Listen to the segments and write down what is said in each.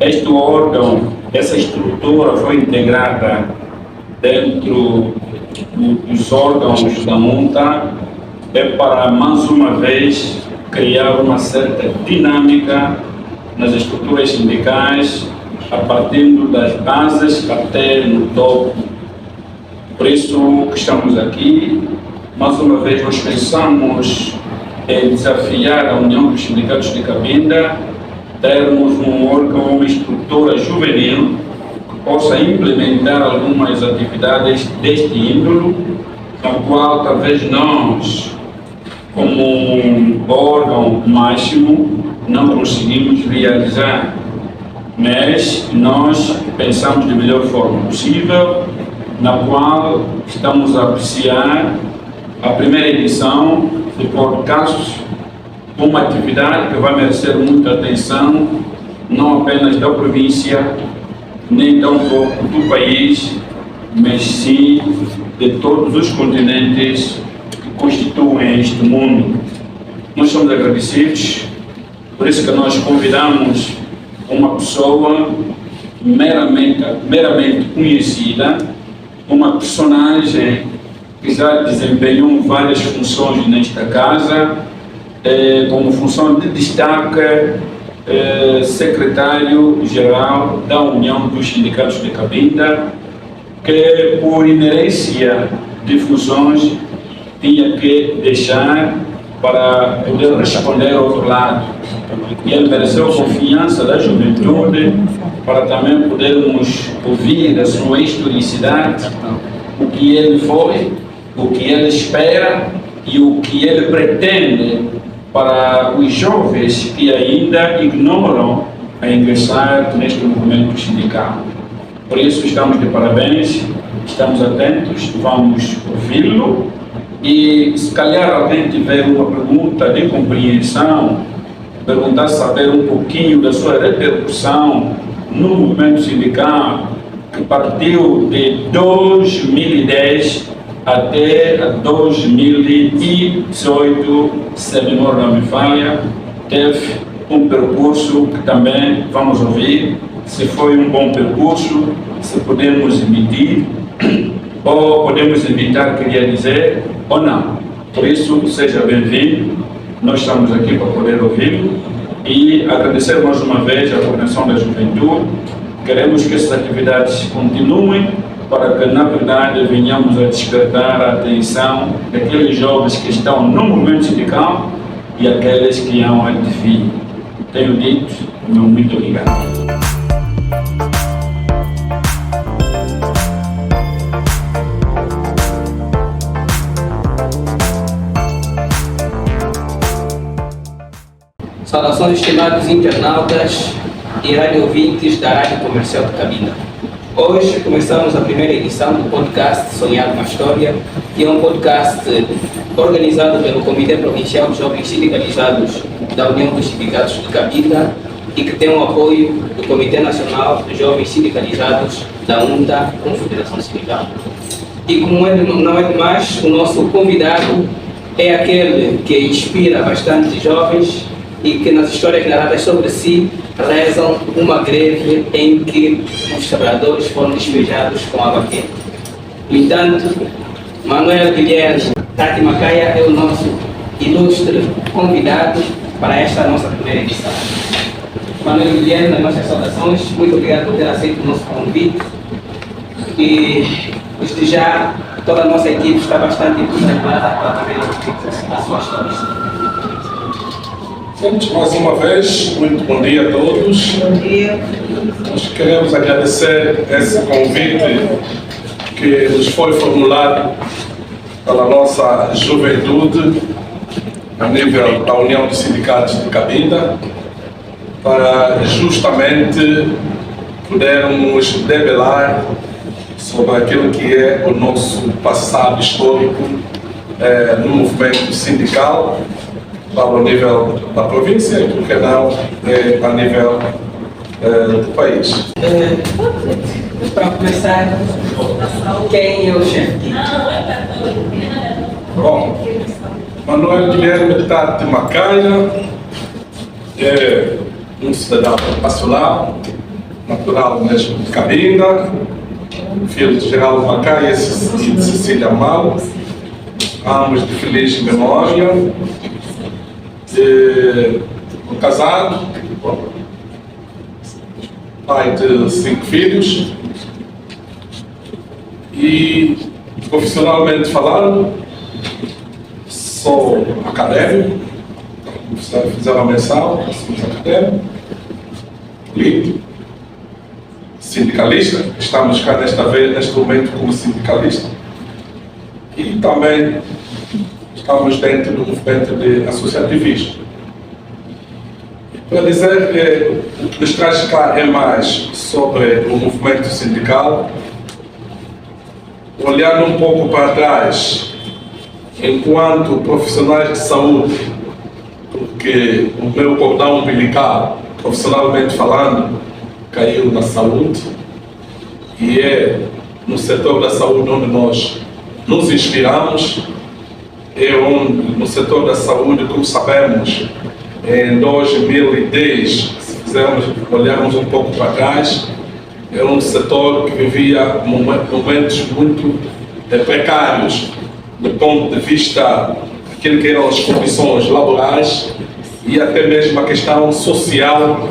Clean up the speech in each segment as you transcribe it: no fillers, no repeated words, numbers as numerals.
Este órgão, essa estrutura foi integrada dentro dos órgãos da MUNTA para, mais uma vez, criar uma certa dinâmica nas estruturas sindicais, a partir das bases até no topo. Por isso que estamos aqui, mais uma vez nós pensamos em desafiar a União dos Sindicatos de Cabinda, termos um órgão, uma estrutura juvenil que possa implementar algumas atividades deste índolo, na qual talvez nós, como um órgão máximo, não conseguimos realizar, mas nós pensamos da melhor forma possível, na qual estamos a apreciar a primeira edição de podcasts, uma atividade que vai merecer muita atenção, não apenas da província, nem tão pouco do país, mas sim de todos os continentes que constituem este mundo. Nós somos agradecidos, por isso que nós convidamos uma pessoa meramente conhecida, uma personagem que já desempenhou várias funções nesta casa, como função de destaque, secretário-geral da União dos Sindicatos de Cabinda, que por inerência de funções tinha que deixar para poder responder ao outro lado. E ele mereceu a confiança da juventude para também podermos ouvir a sua historicidade, o que ele foi, o que ele espera e o que ele pretende para os jovens que ainda ignoram a ingressar neste movimento sindical. Por isso estamos de parabéns, estamos atentos, vamos ouvi-lo e se calhar alguém tiver uma pergunta de compreensão, perguntar, saber um pouquinho da sua repercussão no movimento sindical que partiu de 2010 até 2018, se a memória não me falha, teve um percurso que também vamos ouvir, se foi um bom percurso, se podemos emitir, ou podemos imitar, queria dizer, ou não. Por isso, seja bem-vindo, nós estamos aqui para poder ouvi-lo e agradecer mais uma vez a coordenação da juventude. Queremos que essas atividades continuem, para que, na verdade, venhamos a despertar a atenção daqueles jovens que estão no movimento sindical e aqueles que hão a de vir. Tenho dito, meu muito obrigado. Saudações, estimados internautas e radiovintes da Rádio Comercial de Cabinda. Hoje começamos a primeira edição do podcast Sonhar uma História, que é um podcast organizado pelo Comitê Provincial de Jovens Sindicalizados da União dos Sindicatos de Cabinda e que tem o apoio do Comitê Nacional de Jovens Sindicalizados da UNTA, Confederação Sindical. E como ele não é demais, o nosso convidado é aquele que inspira bastante jovens e que nas histórias narradas sobre si rezam uma greve em que os trabalhadores foram despejados com água quente. No entanto, Manuel Guilherme Tati Macaia é o nosso ilustre convidado para esta nossa primeira edição. Manuel Guilherme, nas nossas saudações, muito obrigado por ter aceito o nosso convite e, desde já, toda a nossa equipe está bastante entusiasmada para também ouvir a sua história. Mais uma vez, muito bom dia a todos. Bom dia. Nós queremos agradecer esse convite que nos foi formulado pela nossa juventude a nível da União dos Sindicatos de Cabinda para justamente podermos debelar sobre aquilo que é o nosso passado histórico no movimento sindical ao nível da província e, por que não, a nível do país. Para começar, quem é o chefe? Bom, Manuel Guilherme Tati Macaia é um cidadão nacional, natural mesmo de Cabinda, filho de Geraldo Macaia e de Cecília Mal, ambos de feliz memória, casado, pai de 5 filhos e, profissionalmente falando, sou académico, fizeram a menção, sou académico, político, sindicalista, estamos cá neste momento como sindicalista e também estamos dentro do movimento de associativismo. Para dizer que o que nos traz cá é mais sobre o movimento sindical, olhando um pouco para trás, enquanto profissionais de saúde, porque o meu cordão umbilical, profissionalmente falando, caiu na saúde, e é no setor da saúde onde nós nos inspiramos, é onde no setor da saúde, como sabemos, em 2010, se olharmos um pouco para trás, é um setor que vivia momentos muito precários do ponto de vista daquilo que eram as condições laborais e até mesmo a questão social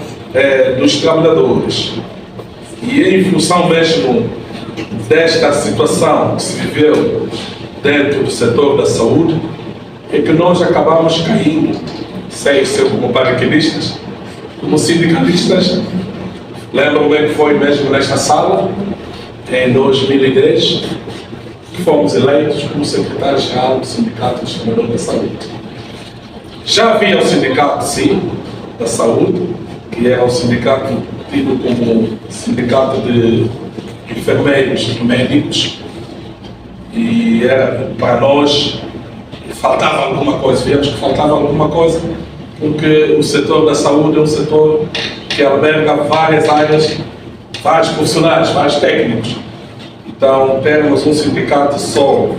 dos trabalhadores. E em função mesmo desta situação que se viveu dentro do setor da saúde, é que nós acabamos caindo, sei ser como paraquedistas, como sindicalistas. Lembro bem que foi mesmo nesta sala, em 2010, que fomos eleitos como secretário-geral do Sindicato dos Trabalhadores da Saúde. Já havia o Sindicato, sim, da Saúde, que era o sindicato tido como sindicato de enfermeiros e médicos, e era para nós faltava alguma coisa, víamos que faltava alguma coisa, porque o setor da saúde é um setor que alberga várias áreas, vários profissionais, vários técnicos. Então, termos um sindicato só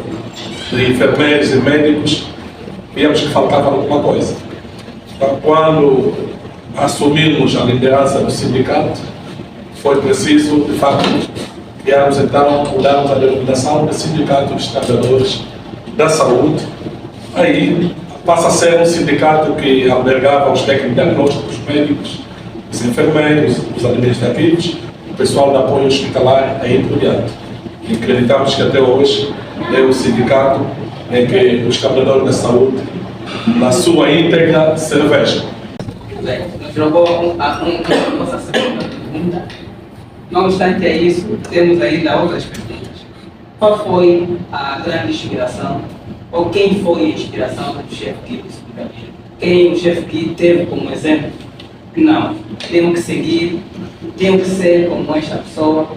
de enfermeiros e médicos, víamos que faltava alguma coisa. Então, quando assumimos a liderança do sindicato, foi preciso, de facto, criarmos então, mudarmos a denominação de Sindicato dos Trabalhadores da Saúde. Aí passa a ser um sindicato que albergava os técnicos diagnósticos, os médicos, os enfermeiros, os administrativos, o pessoal de apoio hospitalar e aí por diante. E acreditamos que até hoje é o sindicato em que os trabalhadores da saúde, na sua íntegra, se revestem. Nos jogou a nossa segunda pergunta. Não obstante a isso, temos ainda outras perguntas. Qual foi a grande inspiração, ou quem foi a inspiração do chefe Gui do sindicalismo? Quem o chefe Gui teve como exemplo? Não, tenho que seguir, tenho que ser como esta pessoa.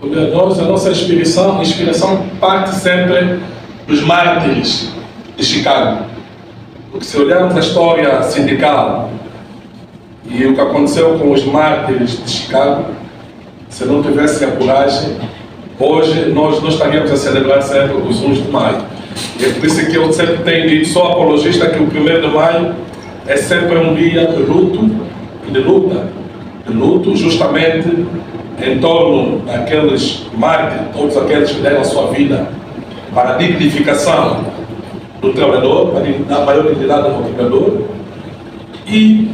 A nossa inspiração parte sempre dos mártires de Chicago. Porque se olharmos a história sindical e o que aconteceu com os mártires de Chicago, se não tivessem a coragem, hoje nós não estaríamos a celebrar sempre os 1 de maio. E é por isso que eu sempre tenho dito, sou apologista, que o 1º de maio é sempre um dia de luto e de luta, justamente em torno daqueles mártires, todos aqueles que deram a sua vida para a dignificação do trabalhador, para dar maior dignidade ao trabalhador. E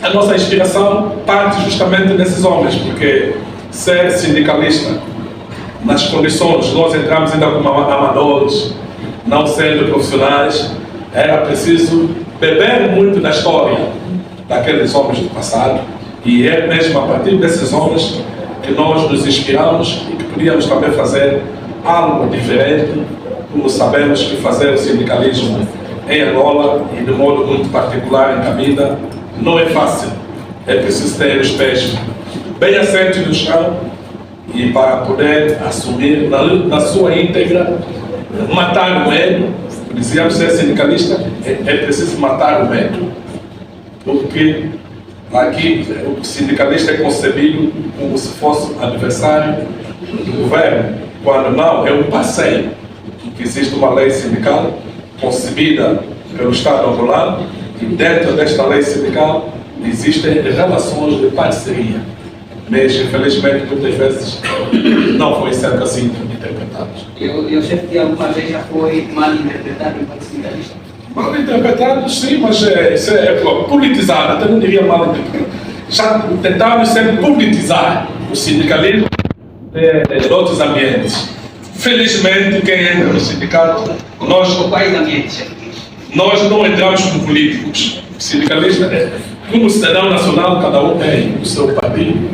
a nossa inspiração parte justamente desses homens, porque ser sindicalista, nas condições, nós entramos ainda como amadores, não sendo profissionais, era preciso beber muito da história daqueles homens do passado, e é mesmo a partir desses homens que nós nos inspiramos e que podíamos também fazer algo diferente, como sabemos que fazer o sindicalismo em Angola e de modo muito particular em Cabinda não é fácil. É preciso ter os pés bem assentos no chão e para poder assumir na sua íntegra, matar o medo. Dizíamos ser sindicalista, é preciso matar o medo, porque aqui o sindicalista é concebido como se fosse adversário do governo, quando não, é um passeio. Que existe uma lei sindical concebida pelo Estado angolano e dentro desta lei sindical existem relações de parceria, mas infelizmente muitas vezes não foi sempre assim interpretado. Eu sei que alguma vez já foi mal interpretado enquanto sindicalista. Mal interpretado, sim, mas isso é politizado, até não diria mal interpretado. Já tentaram sempre politizar o sindicalismo de outros ambientes. Felizmente, quem entra no sindicato, Quais ambientes? nós não entramos como políticos. O sindicalista, como cidadão nacional, cada um tem o seu partido,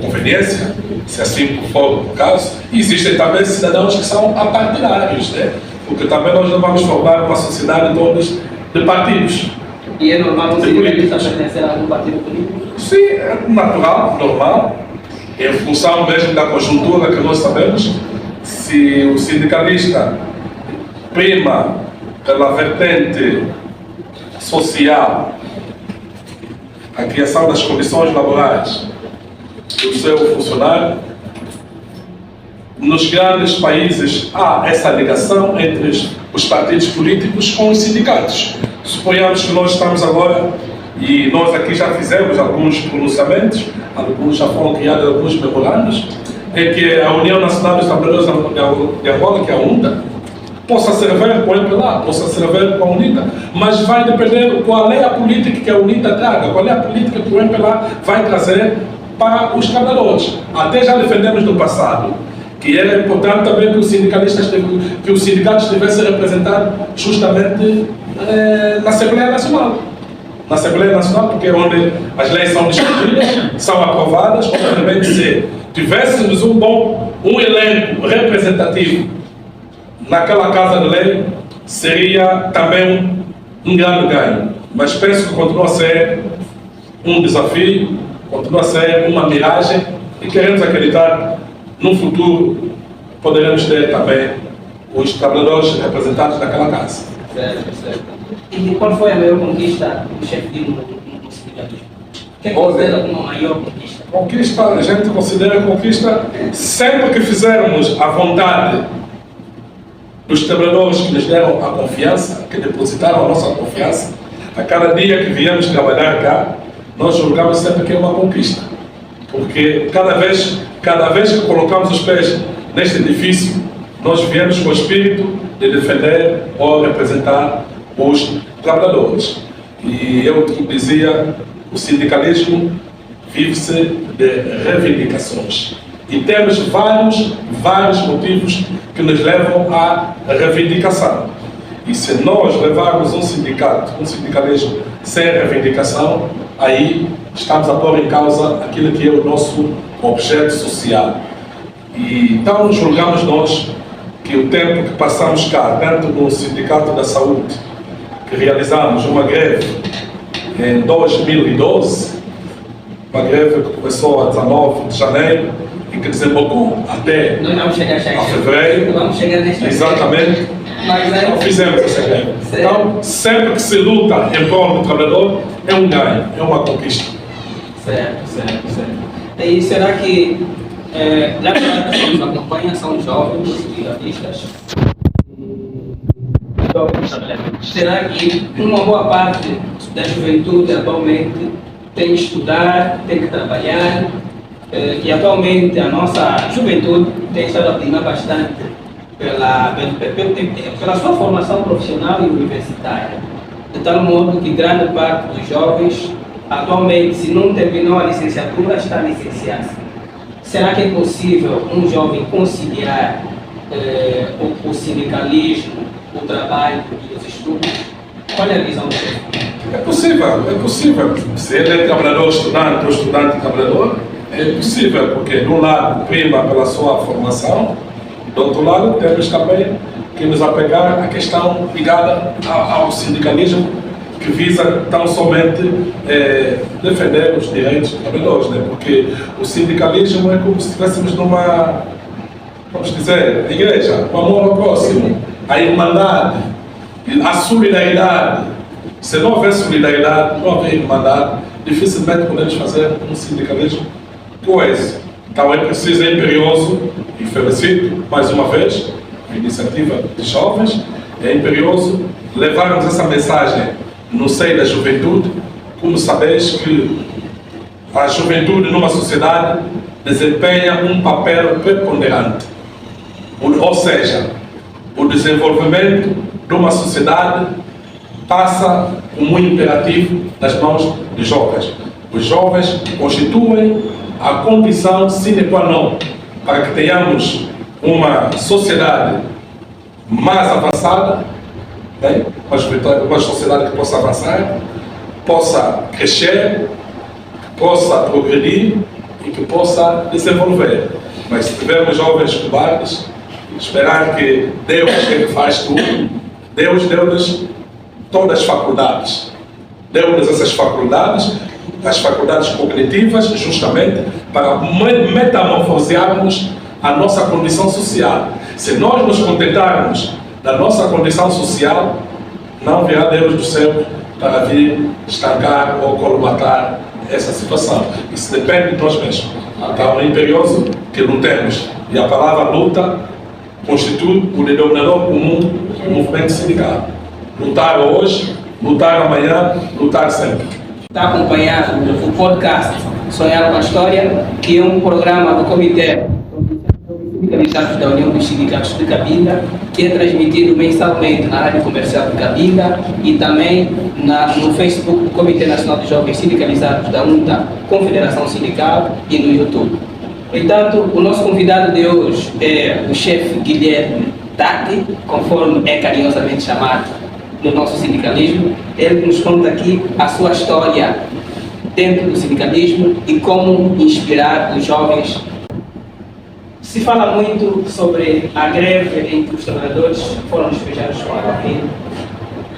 conveniência, se assim for o caso. E existem também cidadãos que são apartidários, né? Porque também nós não vamos formar uma sociedade todas de partidos. E é normal um sindicalista pertencer a algum partido político? Sim, é natural, normal, em função mesmo da conjuntura que nós sabemos. Se o sindicalista prima pela vertente social, a criação das condições laborais do seu funcionário, nos grandes países há essa ligação entre os partidos políticos com os sindicatos. Suponhamos que nós estamos agora, e nós aqui já fizemos alguns pronunciamentos, alguns já foram criados alguns memorandos, em que a União Nacional dos Trabalhadores de Angola, que é a UNTA, possa servir com a MPLA, possa servir com a UNITA, mas vai depender qual é a política que a UNITA traga, qual é a política que o MPLA vai trazer para os trabalhadores. Até já defendemos no passado que era importante também que os sindicatos estivessem representados justamente na Assembleia Nacional. Na Assembleia Nacional, porque é onde as leis são discutidas, são aprovadas, obviamente se tivéssemos um elenco representativo naquela casa de lei, seria também um grande ganho. Mas penso que continua a ser um desafio, continua a ser uma miragem e queremos acreditar no futuro poderemos ter também os trabalhadores representados naquela casa. Certo. E qual foi a maior conquista do chefe Dilma no sindicalismo? O que é considera como a maior conquista? Conquista, a gente considera conquista sempre que fizermos a vontade dos trabalhadores que nos deram a confiança, que depositaram a nossa confiança. A cada dia que viemos trabalhar cá, nós julgamos sempre que é uma conquista. Porque cada vez que colocamos os pés neste edifício, nós viemos com o espírito de defender ou representar os trabalhadores. E eu dizia, o sindicalismo vive-se de reivindicações. E temos vários motivos que nos levam à reivindicação. E se nós levarmos um sindicalismo sem reivindicação, aí estamos a pôr em causa aquilo que é o nosso objeto social. E então julgamos nós que o tempo que passamos cá, tanto no Sindicato da Saúde, que realizamos uma greve em 2012, uma greve que começou a 19 de janeiro e que desembocou até Nós vamos chegar a fevereiro. Vamos chegar nesta. Exatamente. Mas Então fizemos essa greve. Então, sempre que se luta em prol do trabalhador, é um ganho, é uma conquista. Certo. E será que, já que nos acompanha, são jovens sindicalistas? Será que uma boa parte da juventude atualmente tem que estudar, tem que trabalhar, e atualmente a nossa juventude tem estado a primar bastante pela sua formação profissional e universitária, de tal modo que grande parte dos jovens atualmente, se não terminou a licenciatura, está a licenciar-se. Será que é possível um jovem conciliar o sindicalismo, o trabalho e os estudos? Qual é a visão do senhor? É possível. Se ele é trabalhador estudante ou estudante trabalhador, é possível, porque de um lado prima pela sua formação, do outro lado temos também que nos apegar à questão ligada ao sindicalismo, que visa tão somente defender os direitos dos trabalhadores, né? Porque o sindicalismo é como se estivéssemos numa, vamos dizer, igreja, o amor ao próximo, a irmandade, a solidariedade. Se não houver solidariedade, não houver irmandade, dificilmente podemos fazer um sindicalismo coeso. Então é preciso, é imperioso, e felicito mais uma vez a iniciativa de jovens, é imperioso levarmos essa mensagem no seio da juventude, como sabeis que a juventude numa sociedade desempenha um papel preponderante. Ou seja, o desenvolvimento de uma sociedade passa como um imperativo nas mãos dos jovens. Os jovens constituem a condição sine qua non para que tenhamos uma sociedade mais avançada, bem, uma sociedade que possa avançar, possa crescer, possa progredir e que possa desenvolver. Mas se tivermos jovens cobardes, esperar que Deus é que faz tudo, Deus deu-nos todas as faculdades. Deu-nos essas faculdades, as faculdades cognitivas, justamente para metamorfosearmos a nossa condição social. Se nós nos contentarmos da nossa condição social, não virá Deus do céu para vir estancar ou colmatar essa situação. Isso depende de nós mesmos. Então é imperioso que lutemos. E a palavra luta constitui o denominador comum do movimento sindical. Lutar hoje, lutar amanhã, lutar sempre. Está acompanhando o podcast Sonhar com a História, que é um programa do Comitê Sindicalizados da União dos Sindicatos de Cabinda, que é transmitido mensalmente na Rádio Comercial de Cabinda e também no Facebook do Comitê Nacional de Jovens Sindicalizados da UNTA, Confederação Sindical, e no YouTube. Portanto, o nosso convidado de hoje é o chefe Guilherme Tati, conforme é carinhosamente chamado no nosso sindicalismo. Ele nos conta aqui a sua história dentro do sindicalismo e como inspirar os jovens. Se fala muito sobre a greve em que os trabalhadores foram despejados com água quente.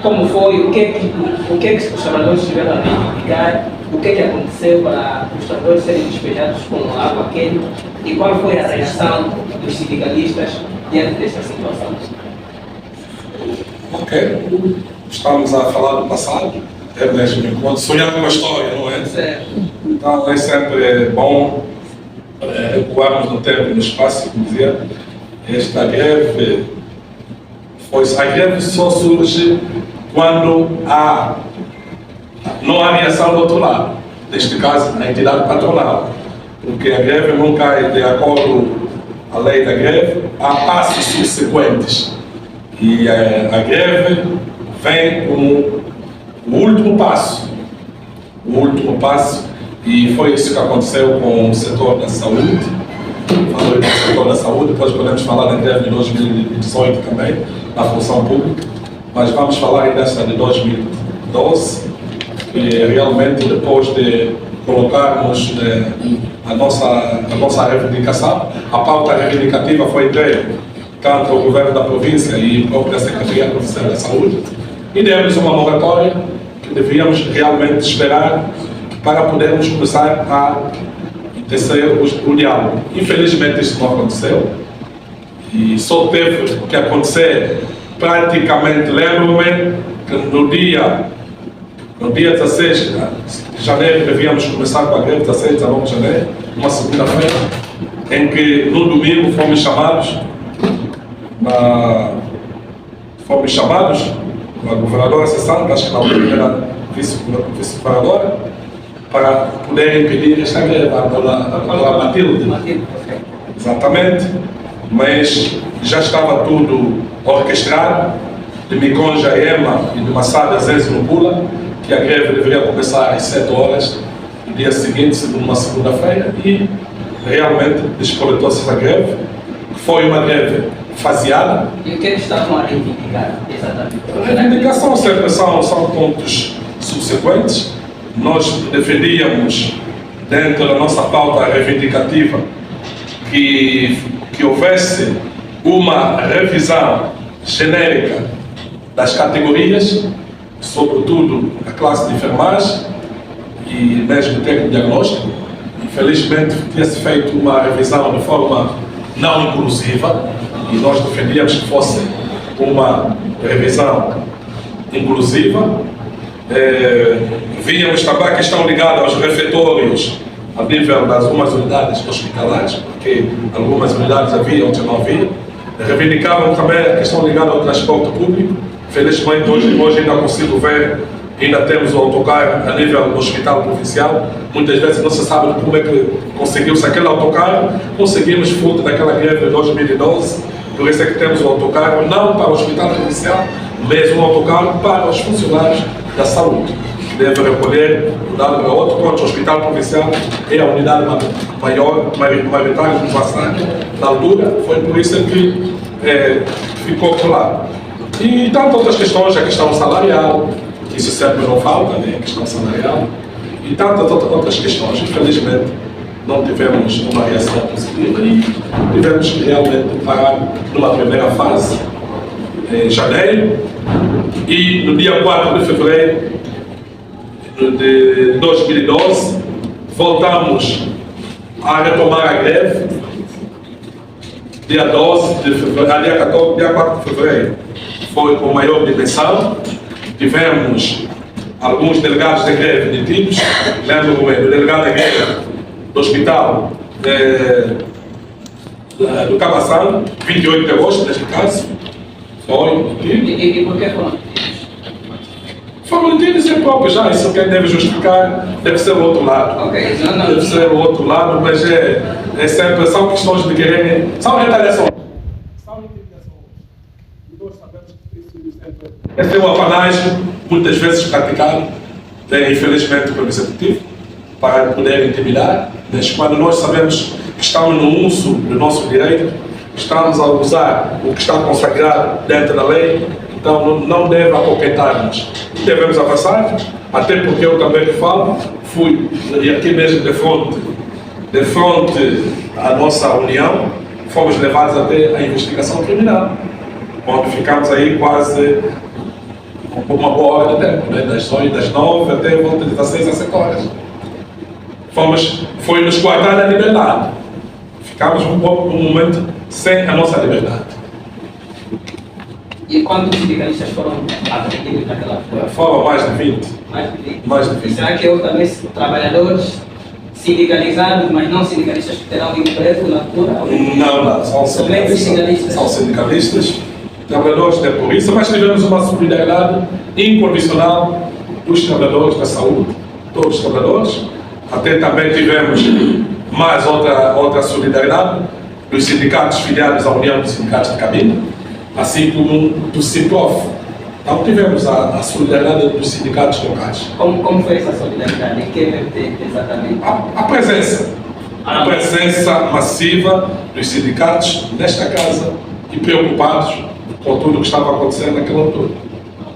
Como foi, o que é que os trabalhadores tiveram a reivindicar, o que é que aconteceu para os trabalhadores serem despejados com água quente e qual foi a reação dos sindicalistas diante desta situação? Ok, estamos a falar do passado, é mesmo enquanto sonhar com a história, não é? Certo. Então é sempre bom recuarmos no tempo e no espaço, como dizia. Esta greve a greve só surge quando não há reação do outro lado, neste caso a entidade patronal, porque a greve não cai de acordo com a lei da greve, há passos subsequentes. E a greve vem como o último passo. E foi isso que aconteceu com o setor da saúde. Falei do setor da saúde, depois podemos falar da greve de 2018 também, na função pública, mas vamos falar aí dessa de 2012, que realmente depois de colocarmos a nossa reivindicação, a pauta reivindicativa foi entregue tanto ao governo da província e a própria Secretaria Provincial da Saúde, e demos uma moratória que devíamos realmente esperar para podermos começar a tecer o diálogo. Infelizmente isso não aconteceu e só teve que acontecer praticamente, lembro-me que no dia 16 de janeiro devíamos começar com a greve, 16, 19 de janeiro, uma segunda-feira, em que no domingo fomos chamados a governadora Cessante, acho que na primeira vice-governadora, para poder impedir esta greve, a dona Matilde. Exatamente, mas já estava tudo orquestrado, de Miconja a Ema e de Massada a Zenzi no Pula, que a greve deveria começar às 7 horas no dia seguinte, numa segunda-feira, e realmente despoletou-se a greve, que foi uma greve faseada. E o que eles estavam a reivindicar, exatamente? A reivindicação sempre são pontos subsequentes. Nós defendíamos, dentro da nossa pauta reivindicativa, que houvesse uma revisão genérica das categorias, sobretudo a classe de enfermagem e mesmo técnico diagnóstico. Infelizmente, tinha-se feito uma revisão de forma não inclusiva e nós defendíamos que fosse uma revisão inclusiva. Víamos também a questão ligada aos refeitórios a nível das algumas unidades hospitalares, porque algumas unidades havia, outras não havia. Reivindicavam também a questão ligada ao transporte público. Felizmente hoje ainda consigo ver ainda temos o autocarro a nível do hospital provincial. Muitas vezes não se sabe como é que conseguiu-se aquele autocarro. Conseguimos fruto daquela greve de 2012, por isso é que temos o autocarro não para o hospital provincial, mas um autocarro para os funcionários da saúde, que devem recolher o dado para outro ponto. O hospital provincial é a unidade maioritária do Vassar na altura, foi por isso que ficou por lá. E tantas outras questões, a questão salarial, isso sempre não falta, né? A questão salarial, e tantas outras questões. Infelizmente, não tivemos uma reação positiva e tivemos que realmente parar numa primeira fase, em janeiro, e no dia 4 de fevereiro de 2012, voltamos a retomar a greve. Dia 12 de fevereiro, dia 14, dia 4 de fevereiro foi com maior dimensão. Tivemos alguns delegados de greve detidos. Lembro-me do delegado de greve do hospital do Cabaçal, 28 de agosto, neste caso, foi detido. E por que foram detidos? Foram detidos em próprio já, isso quem deve justificar deve ser o outro lado. Ok, não. Deve ser o outro lado, mas é sempre, são questões de querer, são retaliações. São intimidações. E nós sabemos que isso sempre esse é um apanagem, muitas vezes praticado, infelizmente pelo Executivo, para poder intimidar, mas quando nós sabemos que estamos no uso do nosso direito, estamos a usar o que está consagrado dentro da lei, então não deve acoquetar-nos. Devemos avançar, até porque eu também que falo, fui aqui mesmo de frente à nossa união, fomos levados até a investigação criminal, onde ficamos aí quase uma boa hora de tempo, né? Das 9 até volta de 16 a 7 horas. Foi nos guardar a liberdade. Ficamos um momento sem a nossa liberdade. E quantos sindicalistas foram apreendidos naquela época? Foram mais de 20. Mais de 20. Será que houve também trabalhadores sindicalizados, mas não sindicalistas que terão emprego na altura? Não, são sindicalistas. São sindicalistas, trabalhadores da polícia, mas tivemos uma solidariedade incondicional dos trabalhadores da saúde, todos os trabalhadores. Até também tivemos mais outra solidariedade dos sindicatos filiados à União dos Sindicatos de Cabina, assim como do CIPROF. Então tivemos a solidariedade dos sindicatos locais. Como foi essa solidariedade? Em que vertente exatamente? A presença massiva dos sindicatos nesta casa e preocupados com tudo o que estava acontecendo naquela altura.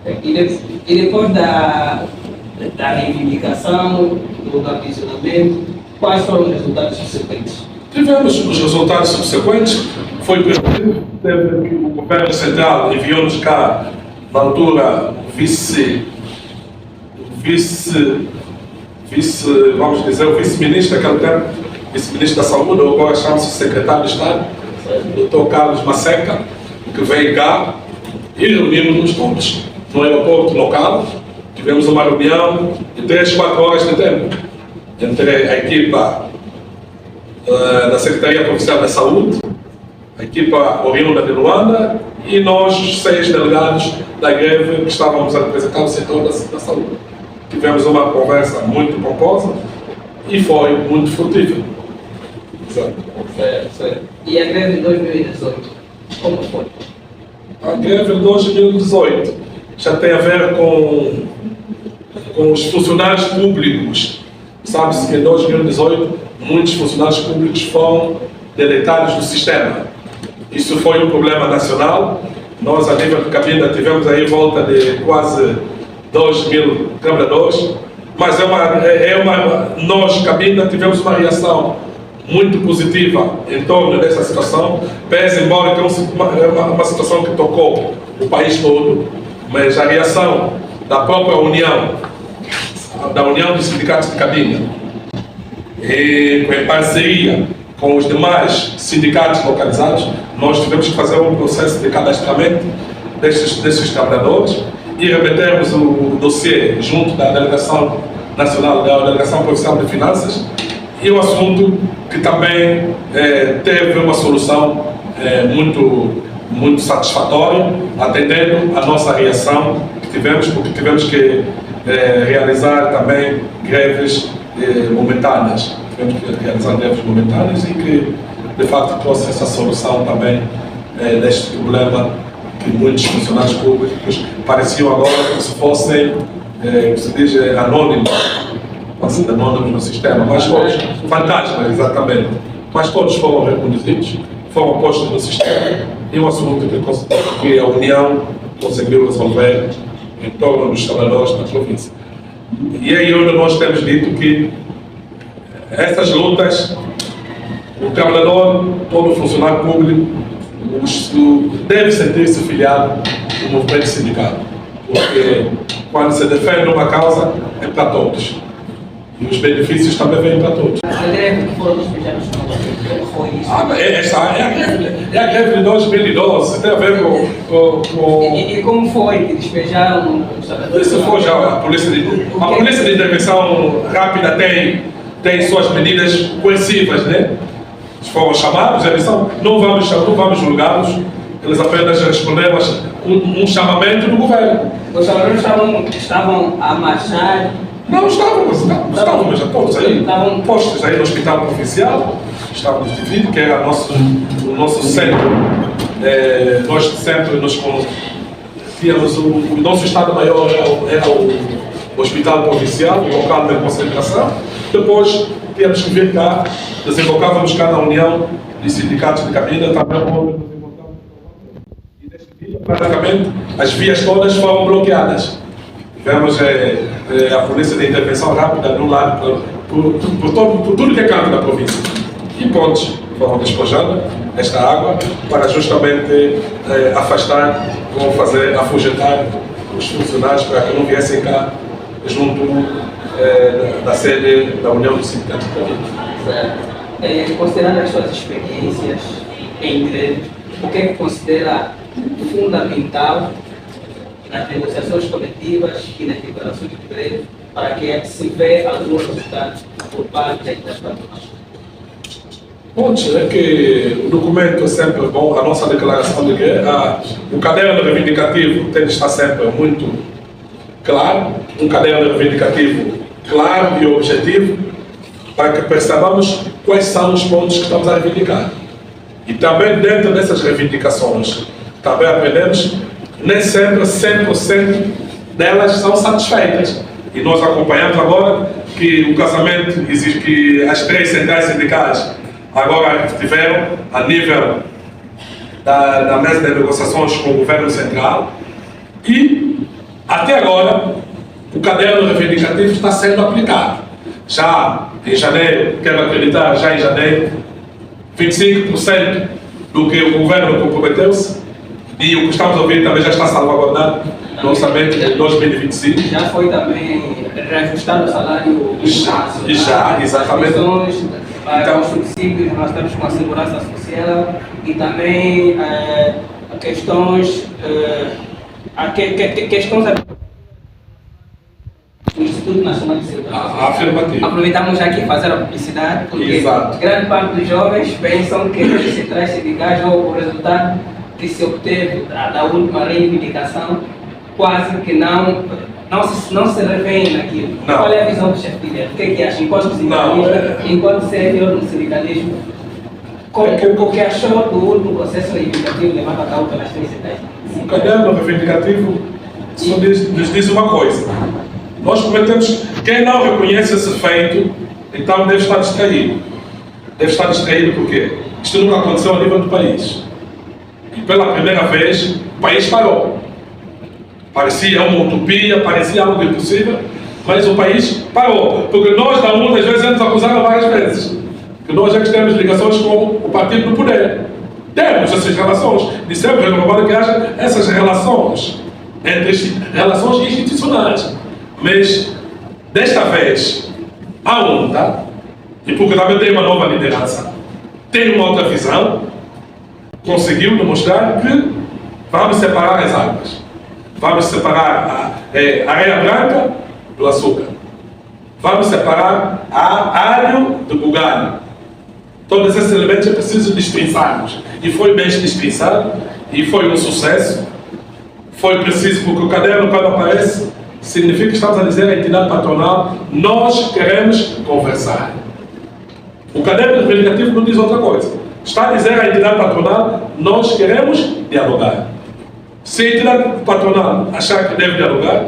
Okay. E depois da reivindicação, do aprisionamento, quais foram os resultados subsequentes? Tivemos os resultados subsequentes. Foi que o governo central enviou-nos cá, na altura, vamos dizer, o vice-ministro daquele tempo, vice-ministro da Saúde, ou agora chama-se secretário de Estado, Dr. Carlos Masseca, que veio cá e reunimos-nos todos no aeroporto local. Tivemos uma reunião de 3-4 horas de tempo entre a equipa da Secretaria Provincial da Saúde, a equipa oriunda de Luanda e nós, 6 delegados da greve que estávamos a representar o setor da saúde. Tivemos uma conversa muito pomposa e foi muito frutífera. Certo. E a greve de 2018, como foi? A greve de 2018 já tem a ver com os funcionários públicos. Sabe-se que em 2018 muitos funcionários públicos foram deletados do sistema. Isso foi um problema nacional. Nós, a nível de Cabinda, tivemos aí volta de quase 2.000 trabalhadores, mas nós, Cabinda, tivemos uma reação muito positiva em torno dessa situação, pese embora que é uma situação que tocou o país todo, mas a reação da própria União dos Sindicatos de Cabinda, em parceria com os demais sindicatos localizados, nós tivemos que fazer um processo de cadastramento desses trabalhadores e remetermos o dossiê junto da Delegação Nacional, da Delegação Provincial de Finanças, e um assunto que também teve uma solução muito satisfatória, atendendo a nossa reação que tivemos, porque tivemos que realizar também greves momentâneas. Tivemos que realizar greves momentâneas e que, de facto, trouxe essa solução também deste problema que muitos funcionários públicos pareciam agora como se fossem, como se diz, anônimos no sistema, mas todos, fantasmas, exatamente, mas todos foram reconhecidos, foram postos no sistema e um assunto que a União conseguiu resolver em torno dos trabalhadores da província. E é aí onde nós temos dito que essas lutas, o trabalhador, todo funcionário público, deve sentir-se filiado do movimento sindical, porque quando se defende uma causa é para todos e os benefícios também vêm para todos. A greve que foram despejados não foi isso? Essa é a greve de 2012, tem a ver com... E como foi que despejaram os trabalhadores? Isso foi já a polícia de intervenção rápida tem suas medidas coercivas, né? Eles foram chamados, eles não vamos julgá-los, eles apenas responderam um chamamento do governo. Os trabalhadores estavam a marchar? Não, estávamos já todos aí, postos aí no hospital provincial, estávamos divididos, que era o nosso centro. Nós sempre tínhamos o nosso Estado-Maior era o hospital provincial, o local de concentração. Depois tínhamos que vir cá, desembocávamos cá na União de Sindicatos de Cabinda, também onde nos encontramos. E neste dia, praticamente, as vias todas foram bloqueadas. Tivemos a polícia de intervenção rápida no lado, por tudo que é canto da província. E pontes foram despojando esta água para justamente afastar, vão fazer afugentar os funcionários para que não viessem cá junto da sede da União dos Sindicatos de Cabinda. Considerando as suas experiências em greve, o que é que considera fundamental nas negociações coletivas e nas declarações de greve para que se vê alguns resultados por parte das patronais? É que o documento é sempre bom, a nossa declaração de guerra, o caderno reivindicativo tem de estar sempre muito claro, um caderno reivindicativo claro e objetivo, para que percebamos quais são os pontos que estamos a reivindicar. E também dentro dessas reivindicações, também aprendemos nem sempre 100% delas são satisfeitas. E nós acompanhamos agora que o casamento exige que as 3 centrais sindicais agora estiveram a nível da mesa de negociações com o governo central e até agora o caderno reivindicativo está sendo aplicado. Já em janeiro, quero acreditar, já em janeiro, 25% do que o governo comprometeu-se e o que estamos a ouvir também já está salvaguardado no orçamento de 2025. Já foi também reajustado o salário base. Já, exatamente. Então, os subsídios, nós estamos com a segurança social e também questões do Instituto Nacional de Segurança Social. Afirmativo. Aproveitamos já aqui fazer a publicidade, porque Exato. grande parte dos jovens pensam que as centrais sindicais ou o resultado que se obteve da última reivindicação quase que não se revêem naquilo. Não. Qual é a visão do chefe de guerra? O que é que acha? Enquanto sindicalista, enquanto servidor do sindicalismo, o que achou do último processo reivindicativo levado a cabo pelas 3 centrais? O caderno reivindicativo só nos diz uma coisa. Nós prometemos que quem não reconhece esse feito, então deve estar distraído. Deve estar distraído porque isto nunca aconteceu a nível do país. E pela primeira vez, o país parou. Parecia uma utopia, parecia algo impossível, mas o país parou. Porque nós, da UNA, às vezes, nos acusaram várias vezes. Que nós é que temos ligações com o partido do poder. Temos essas relações. Dissemos que haja essas relações, relações institucionais. Mas, desta vez, a UNA, e porque também tem uma nova liderança, tem uma outra visão, conseguiu demonstrar que vamos separar as águas. Vamos separar a areia branca do açúcar. Vamos separar alho do bugalho. Todos esses elementos é preciso destrinçarmos. E foi bem destrinçado, e foi um sucesso. Foi preciso, porque o caderno, quando aparece, significa que estamos a dizer à entidade patronal, nós queremos conversar. O caderno reivindicativo não diz outra coisa. Está a dizer à entidade patronal, nós queremos dialogar. Se a entidade patronal achar que deve dialogar,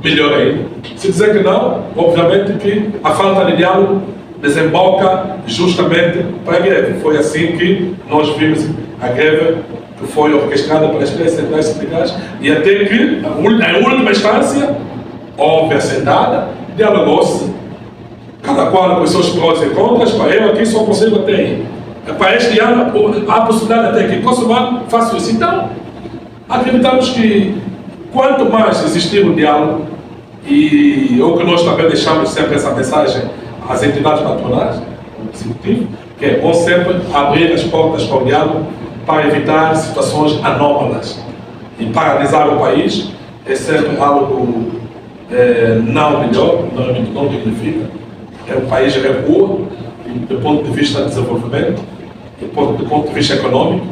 melhor ainda. Se dizer que não, obviamente que a falta de diálogo desemboca justamente para a greve. Foi assim que nós vimos a greve que foi orquestrada pelas três centrais sindicais e até que, em última instância, houve a sentada, dialogou-se, cada qual com os seus prós e contras. Para eu aqui só consigo até aí. Para este ano, há a possibilidade até que próximo ano faço isso. Então, acreditamos que quanto mais existir o diálogo, e o que nós também deixamos sempre essa mensagem às entidades patronais, o executivo, que é bom sempre abrir as portas para o diálogo para evitar situações anómalas. E paralisar o país é sempre algo não melhor, não dignifica. O país recua do ponto de vista de desenvolvimento, do ponto de vista econômico.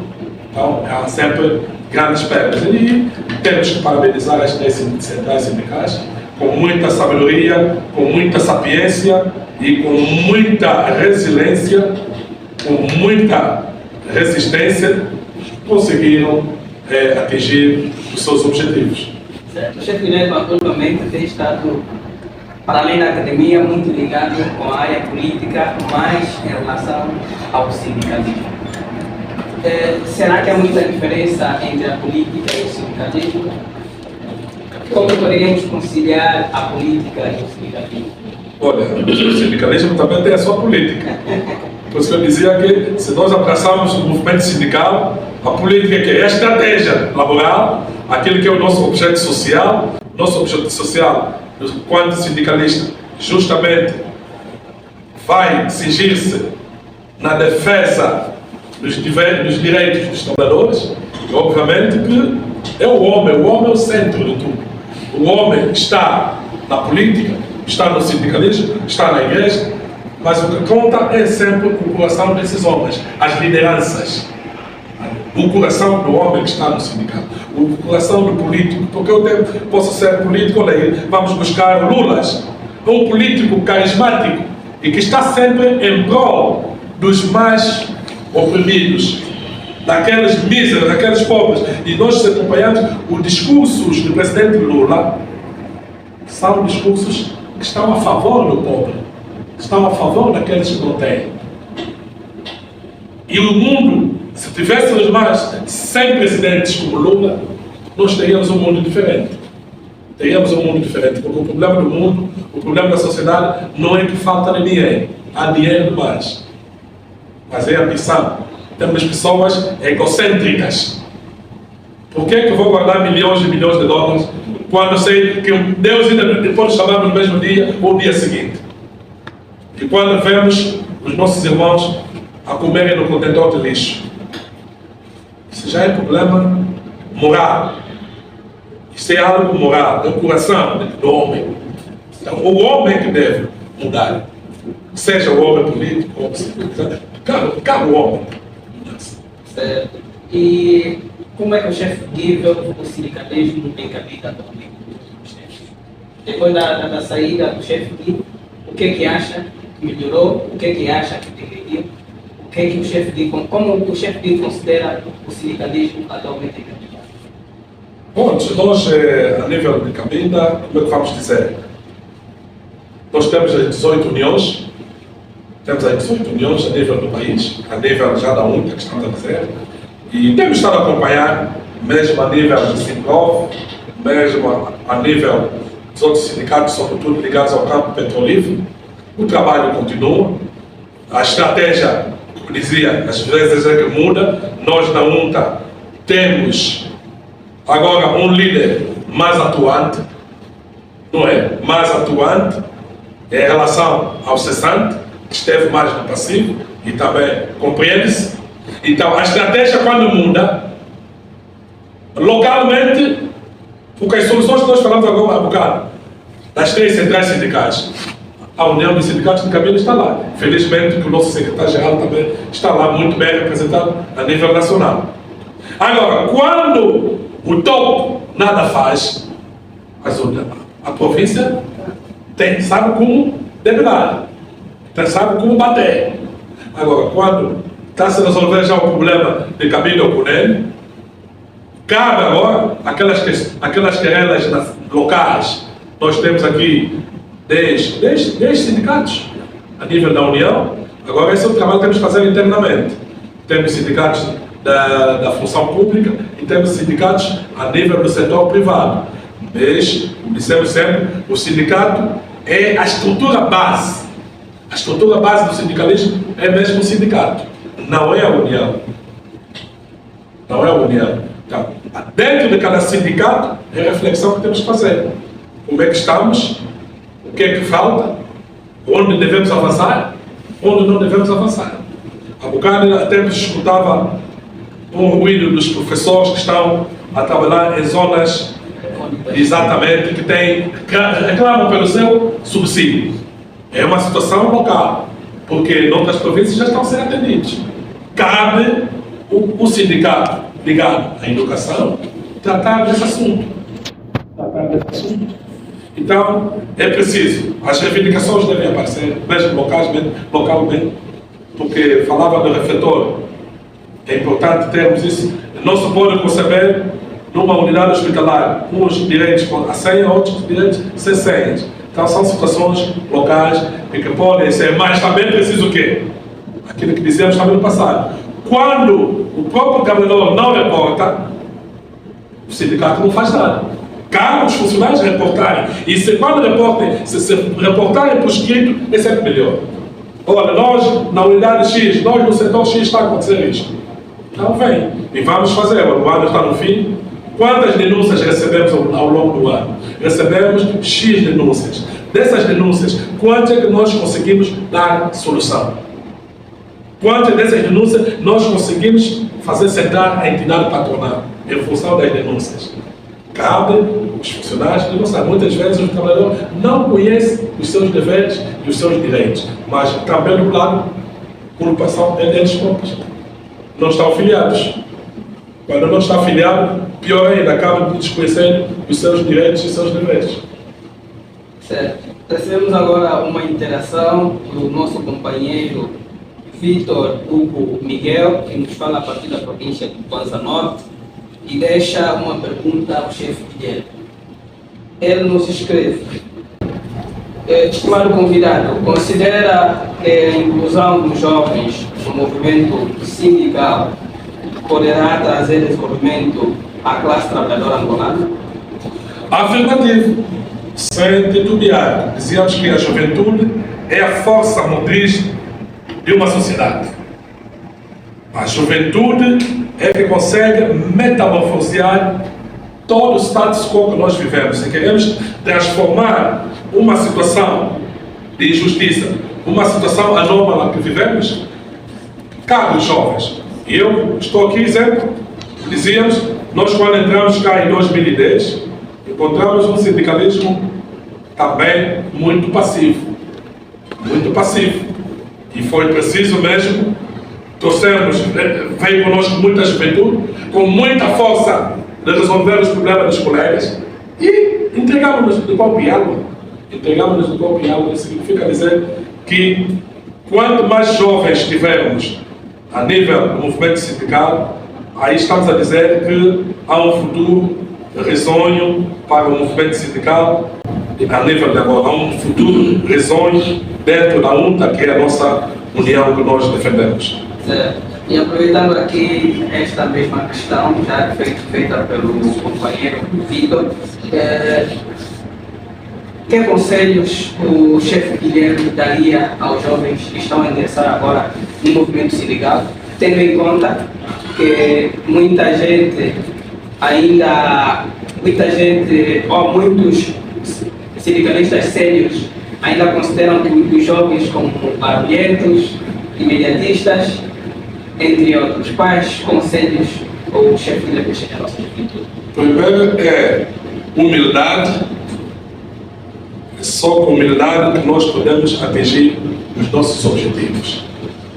Então, há sempre grandes perdas. E temos que parabenizar as três centrais sindicais com muita sabedoria, com muita sapiência e com muita resiliência, com muita resistência, conseguiram atingir os seus objetivos. Certo. O chefe Guilherme, ultimamente, tem estado, para além da academia, muito ligado com a área política, mais em relação ao sindicalismo. Será que há muita diferença entre a política e o sindicalismo? Como poderíamos conciliar a política e o sindicalismo? Olha, o sindicalismo também tem a sua política. Por isso que eu dizia que se nós abraçarmos o movimento sindical, a política que é a estratégia laboral, aquele que é o nosso objeto social, quando sindicalista, justamente vai cingir-se na defesa dos direitos dos trabalhadores, e obviamente que é o homem é o centro de tudo. O homem está na política, está no sindicalismo, está na igreja, mas o que conta é sempre o coração desses homens, as lideranças. O coração do homem que está no sindicato, o coração do político, porque eu posso ser político, olha aí, vamos buscar Lulas, um político carismático e que está sempre em prol dos mais oprimidos, daqueles míseros, daqueles pobres. E nós acompanhamos os discursos do presidente Lula, são discursos que estão a favor do pobre, estão a favor daqueles que não têm. E o mundo, se tivéssemos mais 100 presidentes como Lula, nós teríamos um mundo diferente. Teríamos um mundo diferente, porque o problema do mundo, o problema da sociedade, não é que falta dinheiro, há dinheiro demais. Mas é a ambição. Temos pessoas egocêntricas. Por que eu vou guardar milhões e milhões de dólares quando sei que Deus ainda pode chamar no mesmo dia ou no dia seguinte? E quando vemos os nossos irmãos a comerem no contentor de lixo, isso já é problema moral. Isso é algo moral, é o coração do homem. Então, o homem que deve mudar. Seja o homem político, ou cabe o homem. Certo. E como é que o chefe vive o sindicalismo em Cabinda atualmente? Depois da saída do chefe Gui, o que é que acha que melhorou? O que é que acha que deveria? O que é que o chefe Gui, como o chefe Gui considera o sindicalismo atualmente em Cabinda? Bom, nós, a nível de Cabinda, como é que vamos dizer? Nós temos as 18 uniões, temos as 18 uniões a nível do país, a nível já da UNTA, que estamos a dizer, e temos estado a acompanhar, mesmo a nível do Sinprov, mesmo a nível dos outros sindicatos, sobretudo ligados ao campo petrolífero. O trabalho continua, a estratégia, como dizia, às vezes é que muda. Nós na UNTA temos agora um líder mais atuante, não é? Mais atuante em relação ao cessante, que esteve mais no passivo e também compreende-se. Então, a estratégia, quando muda, localmente, porque as soluções que nós falamos agora há bocado, das três centrais sindicais, a União dos Sindicatos de Cabinda está lá. Felizmente que o nosso secretário-geral também está lá, muito bem representado a nível nacional. Agora, quando o topo nada faz, A província sabe como debelar, sabe como bater. Agora, quando está se resolver já o problema de Cabinda ou Cunene, cabe agora aquelas querelas locais. Nós temos aqui 10 sindicatos a nível da União. Agora esse é o trabalho que temos que fazer internamente. Temos sindicatos da função pública e temos sindicatos a nível do setor privado. Mas, dissemos sempre, o sindicato é a estrutura base. A estrutura base do sindicalismo é mesmo o sindicato, não é a União. Não é a União. Então, dentro de cada sindicato é a reflexão que temos que fazer. Como é que estamos? O que é que falta? Onde devemos avançar? Onde não devemos avançar? Há bocado até escutava um ruído dos professores que estão a trabalhar em zonas exatamente que reclamam pelo seu subsídio. É uma situação local, porque em outras províncias já estão sendo atendidos. Cabe o sindicato ligado à educação tratar desse assunto. Então, é preciso, as reivindicações devem aparecer, mesmo localmente, porque falava do refeitório. É importante termos isso. Não se pode conceber numa unidade hospitalar uns direitos a senha, outros direitos sem senhas. Então, são situações locais que podem ser, mas também é preciso o quê? Aquilo que dizemos também no passado. Quando o próprio governador não reporta, o sindicato não faz nada. Cabe os funcionários reportarem. E quando reportem, se reportarem por escrito, é sempre melhor. Olha, nós na unidade X, nós no setor X está a acontecer isto. Então vem. E vamos fazer. O ano está no fim. Quantas denúncias recebemos ao longo do ano? Recebemos X denúncias. Dessas denúncias, quantas é que nós conseguimos dar solução? Quantas dessas denúncias nós conseguimos fazer sentar a entidade patronal em função das denúncias? Cabe os funcionários denunciar. Muitas vezes o trabalhador não conhece os seus deveres e os seus direitos, mas também do lado, culpação é deles próprios. Não estão afiliados. Quando não está afiliado, pior ainda, acaba desconhecendo os seus direitos e os seus deveres. Certo. Recebemos agora uma interação do nosso companheiro Vitor Hugo Miguel, que nos fala a partir da província do Kwanza Norte, e deixa uma pergunta ao chefe Guilherme. Ele nos escreve: estimado convidado, considera que a inclusão dos jovens no movimento sindical poderá trazer desenvolvimento à classe trabalhadora angolana? Afirmativo. Sem titubear, dizíamos que a juventude é a força motriz de uma sociedade. A juventude é que consegue metamorfosear todo o status quo que nós vivemos. Se queremos transformar uma situação de injustiça, uma situação anômala que vivemos, cabe os jovens. E eu estou aqui dizendo, dizíamos, nós quando entramos cá em 2010, encontramos um sindicalismo também muito passivo. Muito passivo. E foi preciso mesmo, veio conosco muita juventude, com muita força de resolver os problemas dos colegas e entregamos-nos de corpo e alma. Entregamos-nos de corpo e alma, significa dizer que quanto mais jovens tivermos a nível do movimento sindical, aí estamos a dizer que há um futuro risonho para o movimento sindical a nível de agora. Há um futuro risonho dentro da UNTA, que é a nossa união que nós defendemos. Certo. E aproveitando aqui esta mesma questão, já feita pelo companheiro Vitor, que conselhos o chefe Guilherme daria aos jovens que estão a ingressar agora no movimento sindical, tendo em conta que muitos sindicalistas sérios ainda consideram os jovens como barulhentos, imediatistas, entre outros? Quais conselhos o chefe Guilherme deixa à nossa juventude? Primeiro é humildade. É só com humildade que nós podemos atingir os nossos objetivos.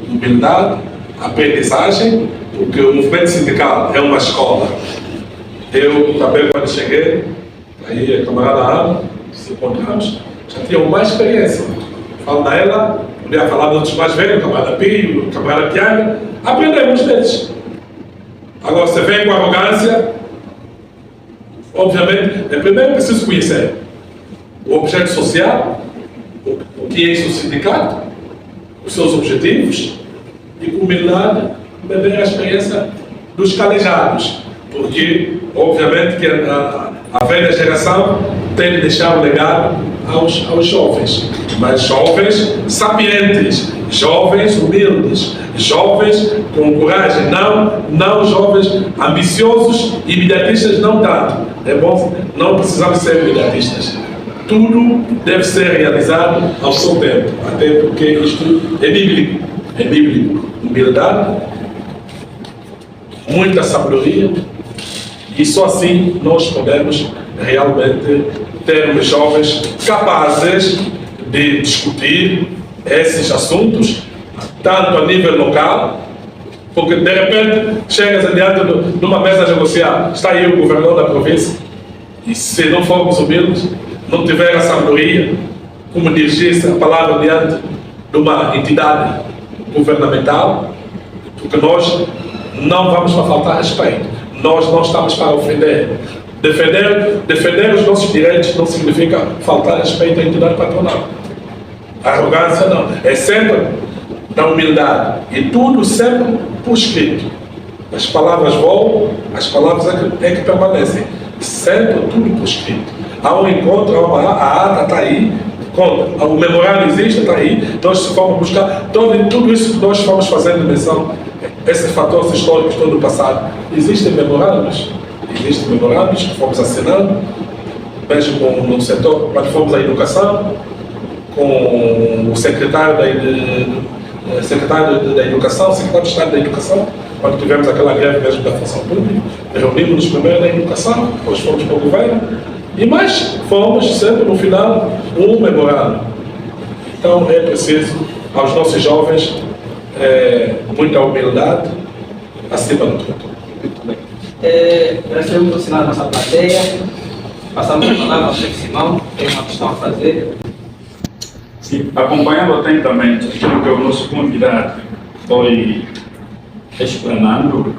Humildade, aprendizagem, porque o movimento sindical é uma escola. Eu também, quando cheguei, aí a camarada Ana, nos encontramos, já tinham mais experiência. Falo da ela, podia falar de outros mais velhos, camarada Pio, camarada Tiago, aprendemos deles. Agora, você vem com arrogância, obviamente, é primeiro preciso conhecer o objeto social, o que é isso o sindicato, os seus objetivos, e com humildade beber a experiência dos calejados, porque obviamente que a velha geração tem de deixar o legado aos jovens, mas jovens sapientes, jovens humildes, jovens com coragem, não jovens ambiciosos e imediatistas, não tanto. É bom, não precisamos ser imediatistas. Tudo deve ser realizado ao seu tempo, até porque isto é bíblico. É bíblico. Humildade, muita sabedoria, e só assim nós podemos realmente termos jovens capazes de discutir esses assuntos, tanto a nível local, porque de repente chegas adiante de uma mesa negocial, está aí o governador da província, e se não formos humildes, não tiver a sabedoria, como dirigir a palavra diante de uma entidade governamental, porque nós não vamos para faltar respeito, nós não estamos para ofender. Defender os nossos direitos não significa faltar respeito à entidade patronal. A arrogância não, é sempre na humildade, e tudo sempre por escrito. As palavras voam, as palavras é que permanecem, sempre tudo por escrito. Há um encontro, a ata está aí, o memorial existe, está aí, nós fomos buscar, tudo isso que nós fomos fazendo menção, esses fatores históricos todo o passado, existem memoráveis que fomos assinando, mesmo no setor, quando fomos à educação, com o secretário da Educação, secretário de Estado da Educação, quando tivemos aquela greve mesmo da função pública, reunimos-nos primeiro na educação, depois fomos para o governo, e mais fomos sempre no final um memorando. Então é preciso aos nossos jovens muita humildade acima de tudo. Nós queremos ensinar a nossa plateia, passamos a palavra ao Chefe Simão, tem uma questão a fazer. Sim, acompanhando atentamente aquilo que o nosso convidado foi explanando,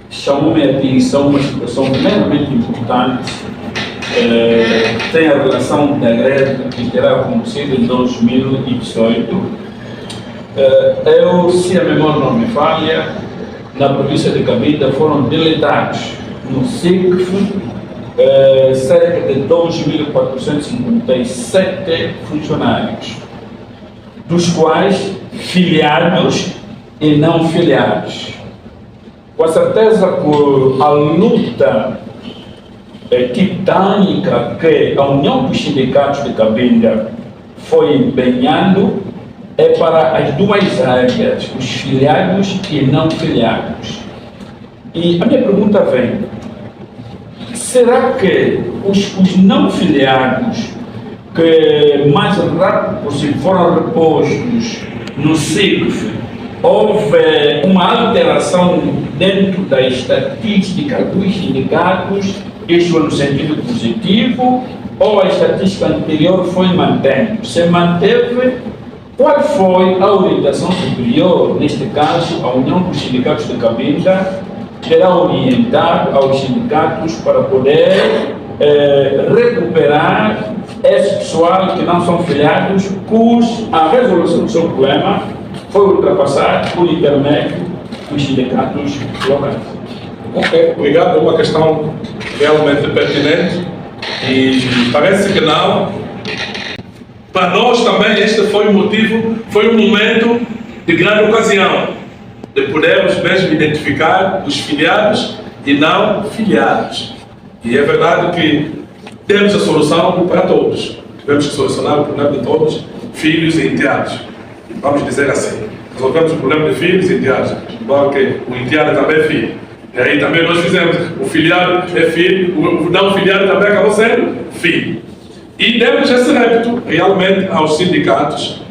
chamou-me a atenção uma situação primeiramente importante, tem a relação da greve que terá acontecido em 2018. Eu, se a memória não me falha, na província de Cabinda foram deletados no SICF cerca de 2.457 funcionários, dos quais filiados e não filiados. Com a certeza que a luta titânica que a União dos Sindicatos de Cabinda foi empenhando é para as duas áreas, os filiados e não filiados. E a minha pergunta vem: será que os não filiados, que mais rápido possível foram repostos no SICF, houve uma alteração dentro da estatística dos sindicatos, isso no sentido positivo, ou a estatística anterior foi mantendo? Se manteve, qual foi a orientação superior, neste caso, a União dos Sindicatos de Cabinda terá orientado aos sindicatos para poder recuperar esse pessoal que não são filiados, cuja resolução do seu problema foi ultrapassada por intermédio dos sindicatos locais? Ok, obrigado. É uma questão realmente pertinente e parece que não. Para nós também este foi um motivo, foi um momento de grande ocasião, de podermos mesmo identificar os filiados e não filiados. E é verdade que temos a solução para todos. Tivemos que solucionar o problema de todos, filhos e enteados. Vamos dizer assim, resolvemos o problema de filhos e enteados, porque o enteado também é filho. E aí também nós fizemos, o filiado é filho, o não filiado também acabou sendo filho. E demos esse repto realmente aos sindicatos,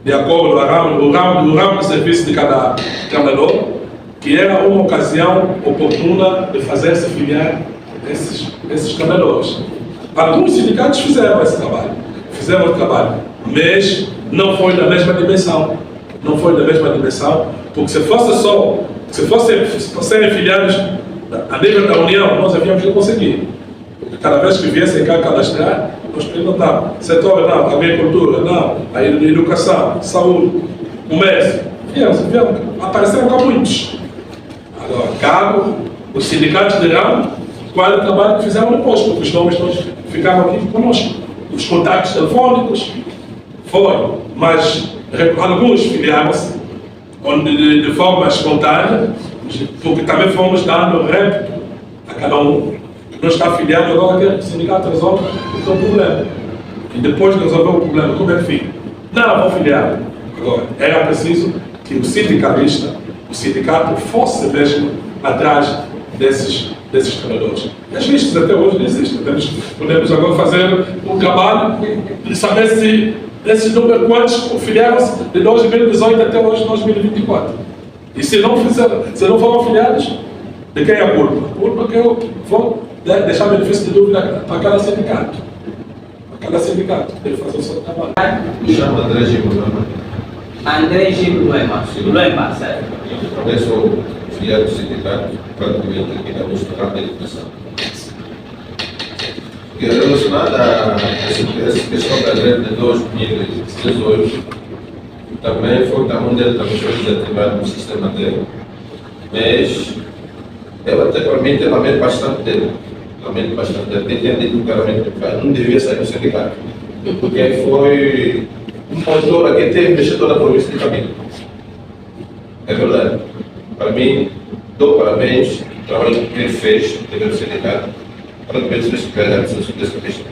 de acordo com o ramo de serviço de cada trabalhador, que era uma ocasião oportuna de fazer-se filiar esses trabalhadores. Alguns sindicatos fizeram esse trabalho, mas não foi da mesma dimensão. Não foi da mesma dimensão, porque se fossem filiados a nível da União, nós havíamos de conseguir. Porque cada vez que viessem cá cadastrar, nós perguntávamos, setor não, agricultura não, a educação, saúde, comércio, vieram, apareceram cá muitos. Agora, cabe, os sindicatos dirão qual é o trabalho que fizeram depois, porque os nomes todos ficaram aqui conosco. Os contactos telefónicos, foi, mas alguns filiaram-se de forma espontânea, porque também fomos dando réplica a cada um. Não está afiliado, agora que o sindicato resolve o seu problema. E depois de resolver o problema, como é que fica? Não, vou filiar. Agora, era preciso que o sindicalista, o sindicato, fosse mesmo atrás desses trabalhadores. As listas até hoje existem. Podemos agora fazer um trabalho de saber se esses números quantos filiaram-se de 2018 até hoje, 2024. E se não foram afiliados, de quem é a culpa? A culpa é que eu vou deixar benefício de dúvida para cada sindicato. Para cada sindicato, deve fazer o seu trabalho. Chama André Gibulema. André Gibulema, certo? Eu sou filiado do sindicato, praticamente aqui na Rússia da Educação. Relacionada a essa questão da greve de 2018, também foi um dele também foi desativado no sistema dele. Mas eu até para mim lamento bastante dele. Tem entendido claramente que não devia sair do sindicato. Porque foi um motor que teve mexer toda a província de Cabinda. É verdade. Para mim, dou parabéns o trabalho que ele fez dentro do sindicato. Parabéns pela superioridade dessa questão.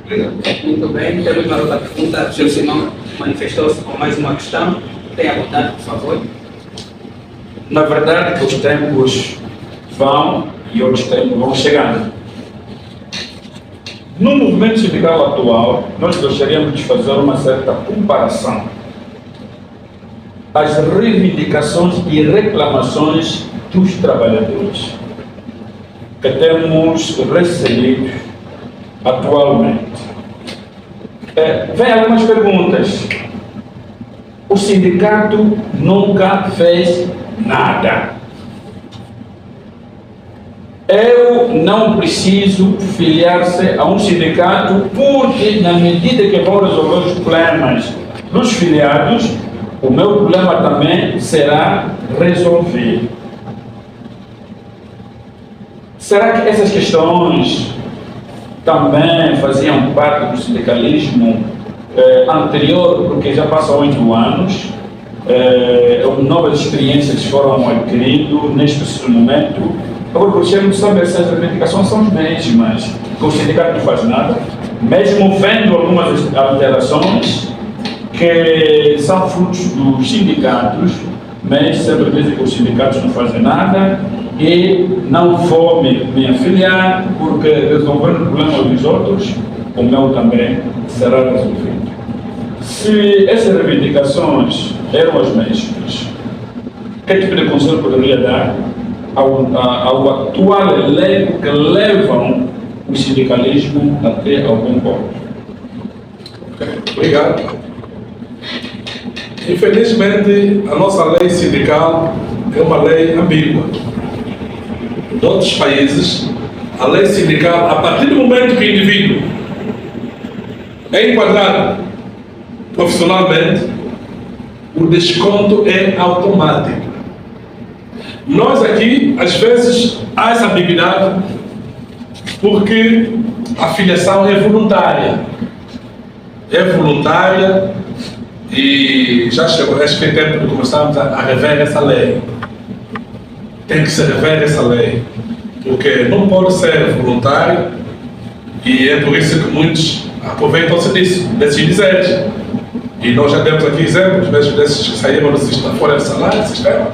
Obrigado. Muito bem, temos uma outra pergunta. O senhor Simão manifestou-se com mais uma questão. Tenha vontade, por favor. Na verdade, os tempos vão e outros tempos vão chegando. No movimento sindical atual, nós gostaríamos de fazer uma certa comparação. As reivindicações e reclamações dos trabalhadores que temos recebido atualmente. Vem algumas perguntas. O sindicato nunca fez nada. Eu não preciso filiar-se a um sindicato porque, na medida que vou resolver os problemas dos filiados, o meu problema também será resolvido. Será que essas questões também faziam parte do sindicalismo anterior, porque já passam 8 anos, novas experiências foram adquiridas neste momento? Agora, gostaríamos de saber se as reivindicações são as mesmas, que o sindicato não faz nada, mesmo vendo algumas alterações que são frutos dos sindicatos, mas sempre dizem que os sindicatos não fazem nada e não vou me afiliar porque resolvendo o problema dos outros, o meu também será resolvido. Se essas reivindicações eram as mesmas, que tipo de conselho poderia dar ao atual elenco que levam o sindicalismo até algum ponto? Obrigado. Infelizmente, a nossa lei sindical é uma lei ambígua. Em outros países, a lei sindical, a partir do momento que o indivíduo é enquadrado profissionalmente, o desconto é automático. Nós aqui, às vezes, há essa ambiguidade porque a filiação é voluntária. É voluntária e já chegou, acho que é tempo de começarmos a rever essa lei. Tem que se rever essa lei, porque não pode ser voluntário e é por isso que muitos aproveitam-se desses dizeres. E nós já temos aqui exemplos, mesmo desses que saíram fora do salário, do sistema,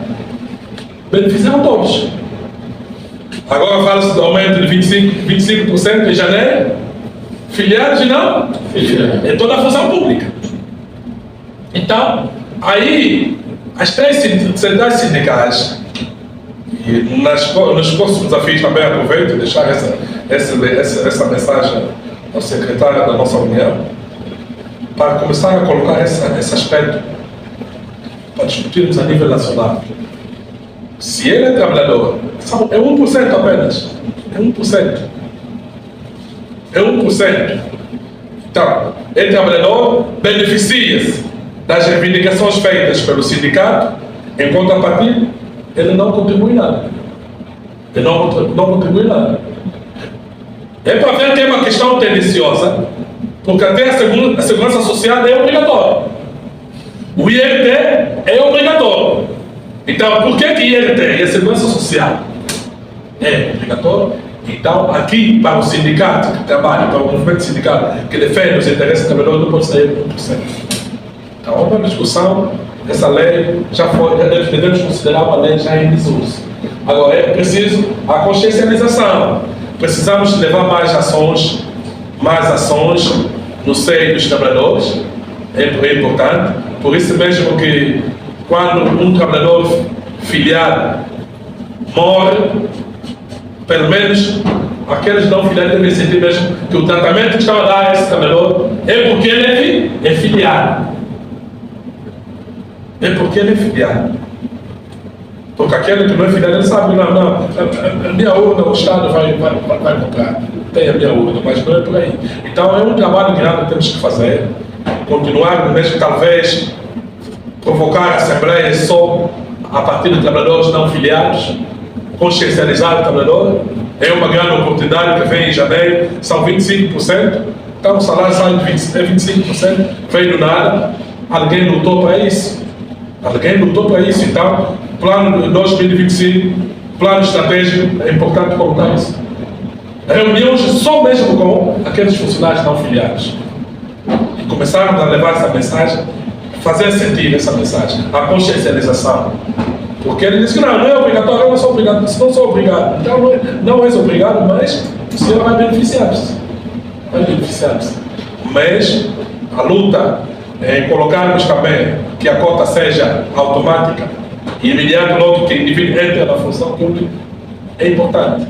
beneficiaram todos. Agora fala-se do aumento de 25% em janeiro, filiados e não, é toda a função pública. Então, aí, as 3 centrais sindicais, e nos próximos desafios também aproveito e deixar essa mensagem ao secretário da nossa união, para começar a colocar esse aspecto, para discutirmos a nível nacional. Se ele é trabalhador, é 1% apenas. É 1%. É 1%. Então, ele trabalhador beneficia-se das reivindicações feitas pelo sindicato, em contrapartida, ele não contribui nada. Ele não contribui nada. É para ver que é uma questão tendenciosa, porque até a segurança social é obrigatória. O IRT é obrigatório. Então, por que IRT e a segurança social é obrigatório? Então, aqui, para o sindicato que trabalha, para o movimento sindical que defende os interesses do trabalhador, não pode sair 1%. Então, houve uma discussão, essa lei já foi, devemos considerar uma lei já em desuso. Agora, é preciso a consciencialização. Precisamos levar mais ações no seio dos trabalhadores, é importante. Por isso mesmo que, quando um trabalhador filiado morre, pelo menos aqueles não filiados devem sentir mesmo que o tratamento que estava a dar a esse trabalhador é porque ele é filiado. É porque ele é filiado. Porque aquele que não é filiado, ele sabe, não, a minha urna o Estado vai comprar. Tem a minha urna, mas não é por aí. Então é um trabalho grande que temos que fazer. Continuar, mesmo talvez, provocar assembleias só a partir de trabalhadores não filiados, consciencializar o trabalhador. É uma grande oportunidade que vem em janeiro, são 25%. Então o salário sai de 25%, veio do nada. Alguém lutou para isso. Então, plano de 2025, plano estratégico, é importante colocar isso. Reuniões só mesmo com aqueles funcionários não filiados. E começarmos a levar essa mensagem, fazer sentir essa mensagem, a consciencialização. Porque ele diz que não é obrigatório, eu não sou obrigado. Se não sou obrigado, então não és obrigado, mas o senhor vai beneficiar-se. Mas a luta em colocarmos também que a cota seja automática e imediato logo que o indivíduo entra na função pública é importante.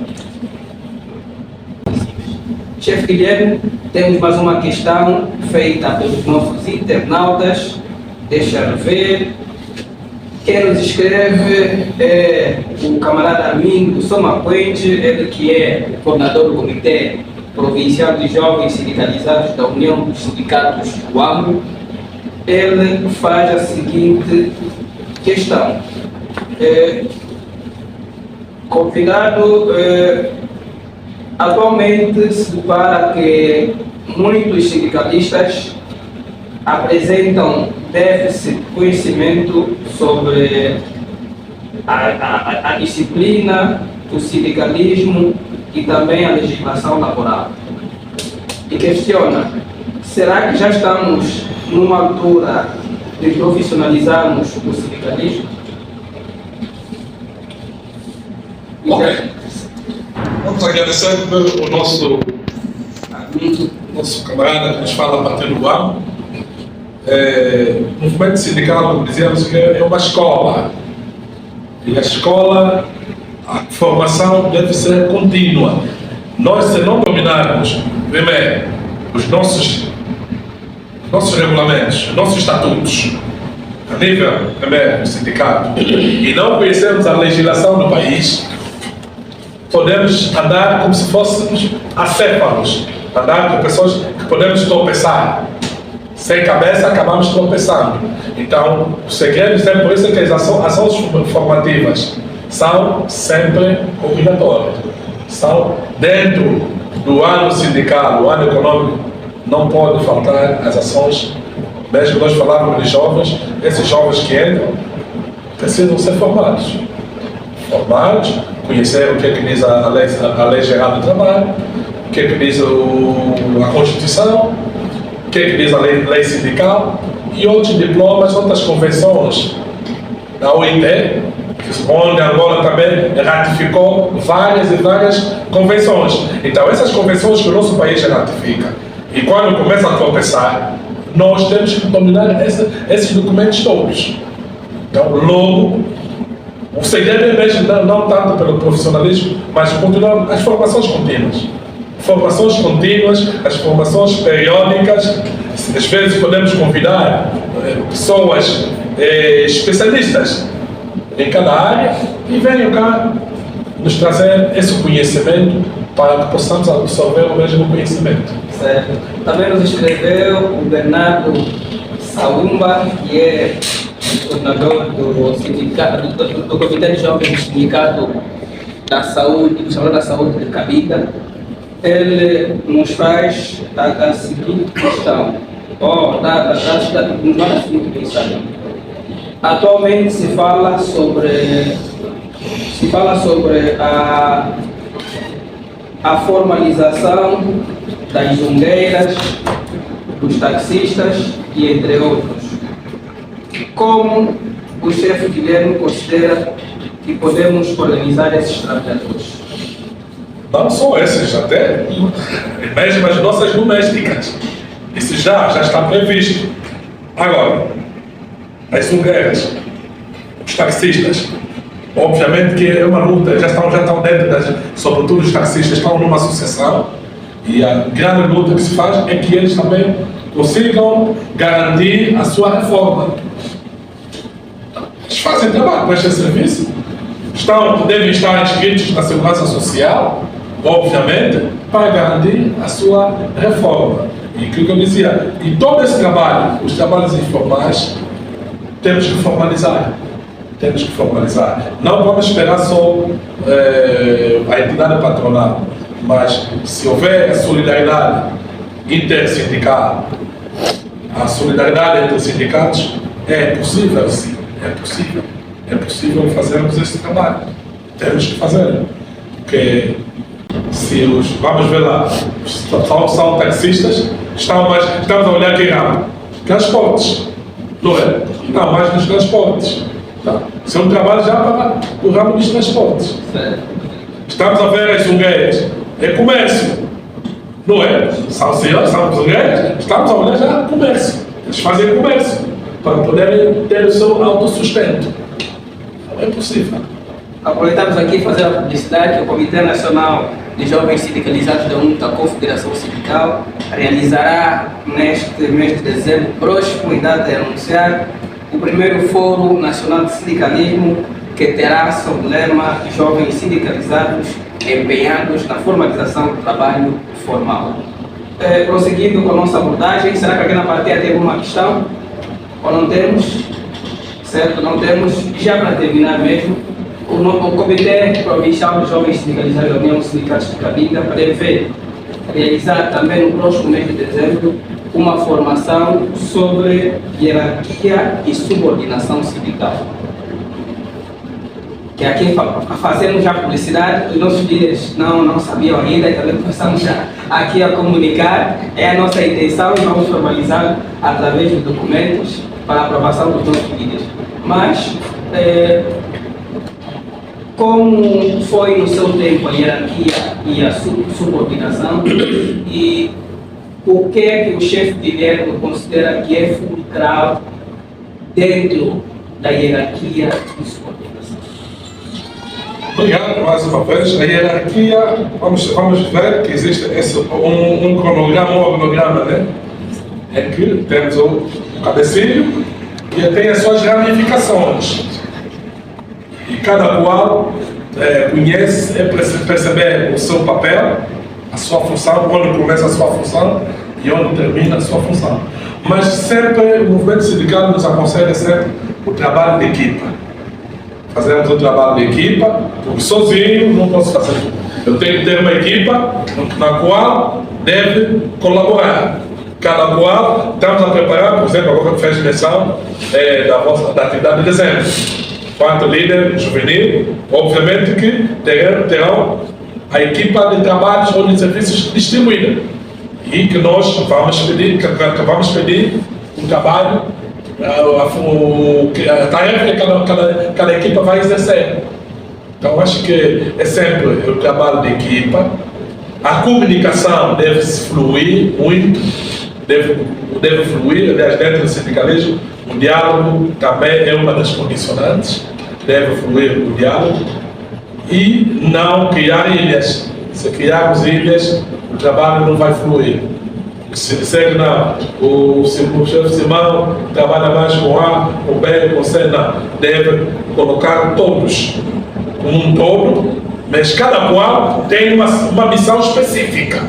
Chefe Guilherme, temos mais uma questão feita pelos nossos internautas. Deixa-me ver. Quem nos escreve é o camarada Armindo do Soma Puente, ele que é coordenador do Comitê Provincial de Jovens Sindicalizados da União dos Sindicatos do AMRO. Ele faz a seguinte questão. Convidado, atualmente se depara que muitos sindicalistas apresentam déficit de conhecimento sobre a disciplina, o sindicalismo e também a legislação laboral. E questiona, será que já estamos numa altura de profissionalizarmos o sindicalismo? Ok. Vamos agradecer o nosso camarada que nos fala a partir do ano. O movimento sindical, como dizíamos, é uma escola. E a escola, a formação deve ser contínua. Nós, se não dominarmos, primeiro, os nossos regulamentos, os nossos estatutos, a nível primeiro do sindicato, e não conhecermos a legislação do país, podemos andar como se fôssemos acéfalos, andar com pessoas que podemos tropeçar. Sem cabeça, acabamos tropeçando. Então, o segredo sempre, por isso é que as ações formativas são sempre obrigatórias. São dentro do ano sindical, do ano econômico, não pode faltar as ações. Mesmo nós falávamos de jovens, esses jovens que entram precisam ser formados. Conhecer o que é que diz a lei geral do trabalho, o que é que diz a Constituição, o que é que diz a lei sindical e outros diplomas, outras convenções da OIT, onde Angola também ratificou várias e várias convenções. Então, essas convenções que o nosso país ratifica, e quando começa a tropeçar, nós temos que dominar esses documentos todos. Então, logo, o segredo é mesmo não tanto pelo profissionalismo, mas continuar as formações contínuas. formações contínuas, as formações periódicas. Às vezes podemos convidar pessoas especialistas em cada área e venham cá nos trazer esse conhecimento para que possamos absorver o mesmo conhecimento. Certo. Também nos escreveu o Bernardo Saumba, que é coordenador do sindicato, do Comitê de Jovens do Sindicato da Saúde, do Salão da Saúde de Cabida. Ele nos faz a seguinte questão, nos a seguinte questão. Atualmente se fala sobre a formalização das jungueiras, dos taxistas e entre outros. Como o chefe Guilherme considera que podemos organizar esses trabalhadores? Não só esses, até mesmo as nossas domésticas. Isso já está previsto. Agora, as jungueiras, os taxistas, obviamente que é uma luta, já estão dentro sobretudo os taxistas estão numa associação e a grande luta que se faz é que eles também consigam garantir a sua reforma. Eles fazem trabalho com este serviço, devem estar inscritos na Segurança Social, obviamente, para garantir a sua reforma. E o que eu dizia, e todo esse trabalho, os trabalhos informais, temos que formalizar. Temos que formalizar. Não vamos esperar só a entidade patronal, mas se houver a solidariedade intersindical, a solidariedade entre sindicatos, é possível sim, é possível. É possível fazermos esse trabalho. Temos que fazer. Porque vamos ver lá, são taxistas, estamos a olhar que ramo? Transportes, não é? Não, mais nos transportes. Tá. Isso é um trabalho já para o ramo dos transportes. Estamos a ver as jungueiras, é comércio, não é? São jungueiras, estamos a olhar já comércio. Eles fazem comércio para poderem ter o seu autossustento. Não é possível. Aproveitamos aqui fazer a publicidade que o Comitê Nacional de Jovens Sindicalizados da UNTA, Confederação Sindical, realizará neste mês de dezembro, próximo, em data de anunciar, o primeiro Fórum Nacional de Sindicalismo, que terá sob lema Jovens Sindicalizados empenhados na formalização do trabalho formal. Prosseguindo com a nossa abordagem, será que alguém na plateia tem alguma questão? Ou não temos? Certo, não temos. Já para terminar mesmo, o Comitê Provincial de Jovens Sindicalizados da União dos Sindicatos de Cabinda prevê realizar também no próximo mês de dezembro uma formação sobre hierarquia e subordinação sindical. Que aqui fazemos já publicidade, os nossos líderes não sabiam ainda e também começamos já aqui a comunicar. É a nossa intenção e vamos formalizar através de documentos para a aprovação dos nossos líderes. Mas, como foi no seu tempo a hierarquia e a subordinação, e o que é que o chefe Guilherme considera que é fulcral dentro da hierarquia e subordinação? Obrigado mais uma vez. A hierarquia, vamos ver que existe um cronograma, né? É que temos o cabecilho e tem as suas ramificações. E cada qual conhece, perceber o seu papel, a sua função, onde começa a sua função e onde termina a sua função. Mas sempre o movimento sindical nos aconselha sempre o trabalho de equipa. Fazemos o trabalho de equipa, porque sozinho não posso fazer tudo. Eu tenho que ter uma equipa na qual deve colaborar. Cada qual estamos a preparar, por exemplo, agora que fez menção da atividade de dezembro. Quanto líder juvenil, obviamente que terão a equipa de trabalhos ou de serviços distribuída. E que nós vamos pedir um trabalho, a tarefa que cada equipa vai exercer. Então acho que é sempre o trabalho de equipa. A comunicação deve fluir muito, deve fluir, aliás, dentro do sindicalismo, o diálogo também é uma das condicionantes, deve fluir o diálogo e não criar ilhas. Se criarmos ilhas, o trabalho não vai fluir. Se disser que não, o chefe Simão trabalha mais com A, com B, com C, não. Deve colocar todos como um todo, mas cada qual tem uma missão específica,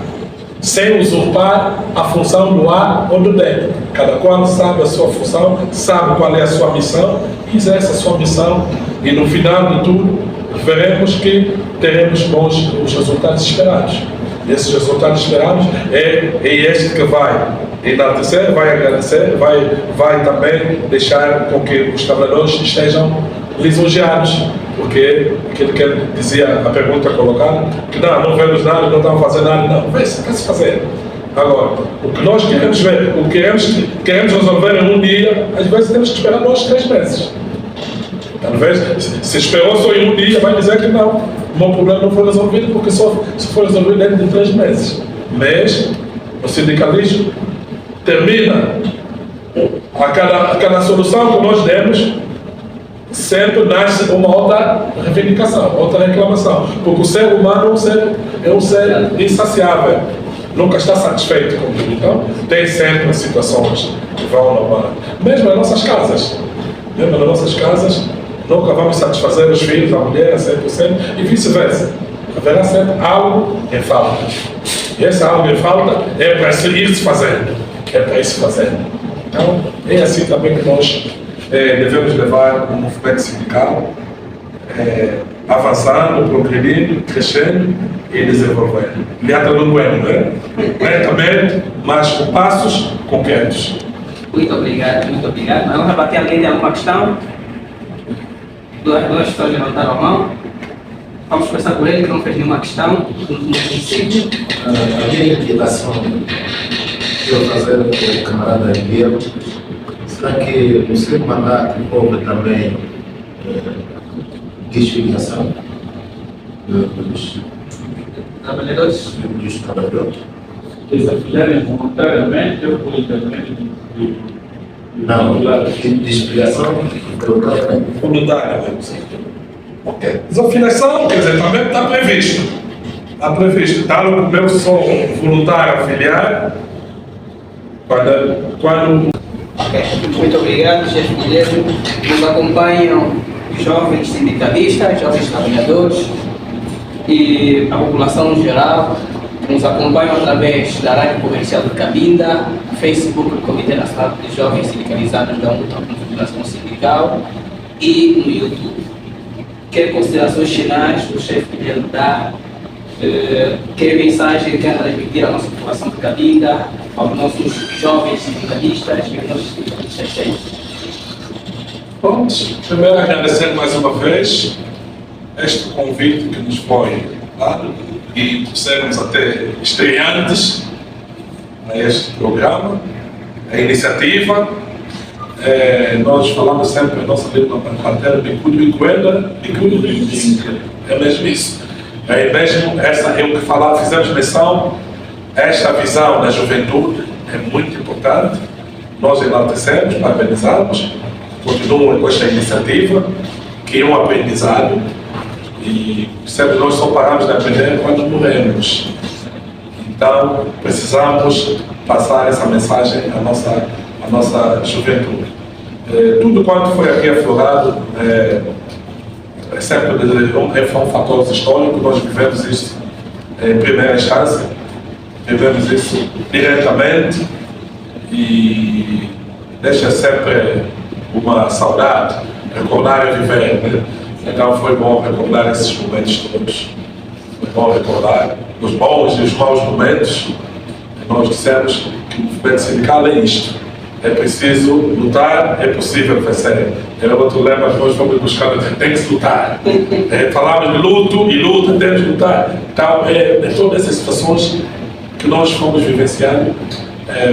sem usurpar a função do A ou do D. Cada qual sabe a sua função, sabe qual é a sua missão, exerce a sua missão e no final de tudo veremos que teremos bons os resultados esperados. Esses resultados esperados é este que vai enaltecer, vai agradecer, vai também deixar com que os trabalhadores estejam lisonjeados, porque aquilo que ele dizia, a pergunta colocada, que não vemos nada, não estamos fazendo nada, não, vai-se fazer. Agora, o que nós queremos ver, o que queremos resolver em um dia, às vezes temos que esperar 2, 3 meses. Talvez, se esperou só em um dia, vai dizer que não, o meu problema não foi resolvido, porque só foi resolvido dentro de 3 meses. Mas o sindicalismo termina a cada solução que nós demos, sempre nasce uma outra reivindicação, outra reclamação, porque o ser humano é um ser insaciável, nunca está satisfeito com tudo. Então, tem sempre situações que vão inovar. Mesmo nas nossas casas, nunca vamos satisfazer os filhos, a mulher a 100% e vice-versa. Haverá sempre algo em falta. E esse algo em falta é para ir-se fazendo. Então, é assim também que nós devemos levar o movimento sindical, avançando, progredindo, crescendo e desenvolvendo. Lentamente, mas com passos concretos. Muito obrigado. Nós vamos rebater alguém de alguma questão? Duas pessoas levantaram a mão. Vamos conversar com ele que não fez nenhuma questão. A minha inquietação que eu fazer com o camarada Guilherme, será que no seu mandato houve também desfiliação dos Trabalhadores? trabalhadores? Desafiliarem voluntariamente ou por intermédio do Não, desfiliação Voluntária. Desafiliação, quer dizer, também está previsto. Está previsto. Tá no meu sou voluntário afiliado. Quando Ok, muito obrigado, chefe Guilherme. Nos acompanham jovens sindicalistas, jovens trabalhadores e a população em geral. Nos acompanham através da Rádio Comercial de Cabinda, Facebook do Comitê Nacional de Jovens Sindicalizados da Confederação Sindical e no YouTube. Quer considerações finais do chefe Guilherme dá? Que mensagem quer transmitir à nossa população de Cabinda, aos nossos jovens sindicalistas e aos nossos sindicalistas cheios? Vamos primeiro agradecer mais uma vez este convite que nos foi dado e por sermos até estreantes a este programa, a iniciativa. Nós falamos sempre a nossa língua materna, bicudo e coenda, bicudo e bicudo. É mesmo isso. É mesmo essa é o que fizemos menção. Esta visão da juventude é muito importante. Nós enaltecemos, parabenizamos, continuam com esta iniciativa, que é um aprendizado. E sempre nós só paramos de aprender quando morremos. Então, precisamos passar essa mensagem à nossa juventude. Tudo quanto foi aqui aflorado sempre são fatores históricos. Nós vivemos isso em primeira instância, vivemos isso diretamente e deixa sempre uma saudade, recordar e viver, né? Então foi bom recordar esses momentos todos. Foi bom recordar os bons e os maus momentos. Nós dissemos que o movimento sindical é isto. É preciso lutar, é possível vencer. Era outro lema que nós fomos buscar, tem que se lutar. Falamos de luto e luta, temos que lutar. Então, todas essas situações que nós fomos vivenciando,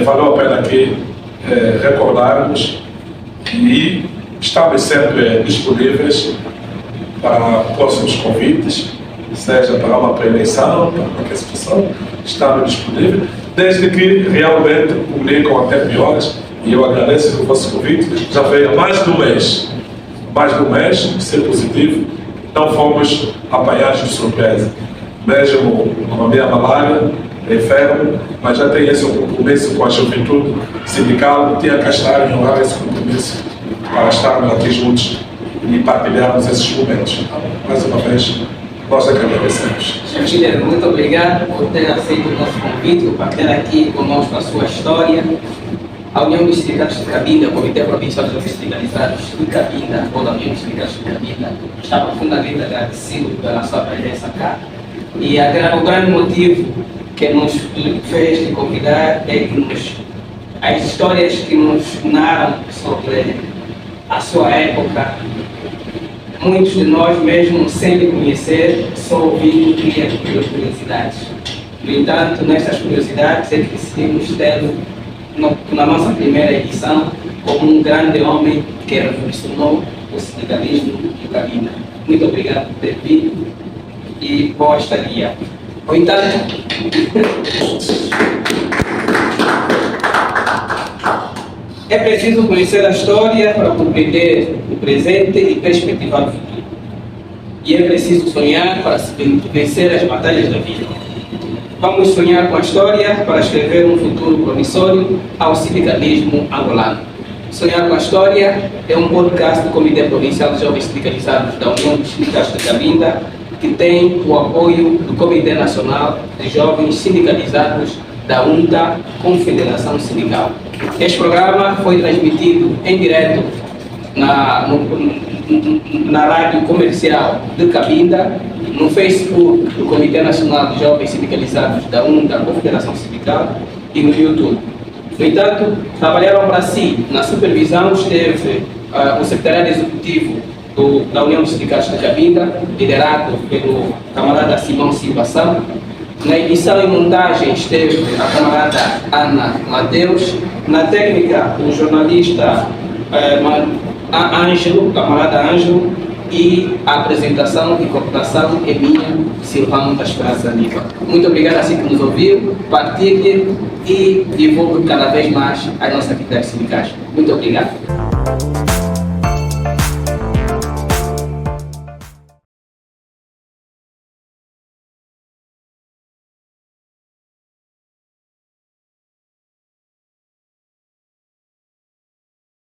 valeu a pena aqui recordarmos e estamos sempre disponíveis para próximos convites, seja para uma pré-eleição, para qualquer situação, estamos disponíveis, desde que realmente comunicam até piores. E eu agradeço o vosso convite. Já veio há mais de um mês, ser positivo, não fomos apanhados de surpresa. Mesmo com a minha malária, ferro, mas já tem esse compromisso com a juventude sindical, tinha que estar e honrar esse compromisso para estarmos aqui juntos e partilharmos esses momentos. Mais uma vez, nós agradecemos. Guilherme, muito obrigado por ter aceito o nosso convite, por partilhar aqui conosco a sua história. A União dos Sindicatos de Cabinda, o Comitê Provincial dos Jovens Sindicalizados de Cabinda, ou da União dos Sindicatos de Cabinda, está profundamente agradecido pela sua presença cá. E o grande motivo que nos fez te convidar é que as histórias que nos narram sobre a sua época, muitos de nós, mesmo sem lhe conhecer, só ouvindo criam curiosidades. No entanto, nestas curiosidades é que decidimos tê-lo na nossa primeira edição como um grande homem que revolucionou o sindicalismo de Cabinda. Muito obrigado por ter vindo e boa estadia. No entanto, é preciso conhecer a história para compreender o presente e perspectivar o futuro. E é preciso sonhar para se vencer as batalhas da vida. Vamos sonhar com a história para escrever um futuro promissório ao sindicalismo angolano. Sonhar com a História é um podcast do Comitê Provincial de Jovens Sindicalizados da União dos Sindicatos de Cabinda, que tem o apoio do Comitê Nacional de Jovens Sindicalizados da UNTA, Confederação Sindical. Este programa foi transmitido em direto na rádio comercial de Cabinda, no Facebook do Comitê Nacional de Jovens Sindicalizados da UNTA, Confederação Sindical, e no YouTube. No entanto, trabalharam para si. Na supervisão esteve o secretário executivo da União dos Sindicatos de Cabinda, liderado pelo camarada Simão Silva Sam. Na edição e montagem esteve a camarada Ana Mateus. Na técnica, o jornalista Ângelo, camarada Ângelo. E a apresentação e cooperação é minha, Silvano da Esperança Niva. Muito obrigado a você que nos ouviu, partilhe e divulgue cada vez mais as nossas atividades sindicais. Muito obrigado.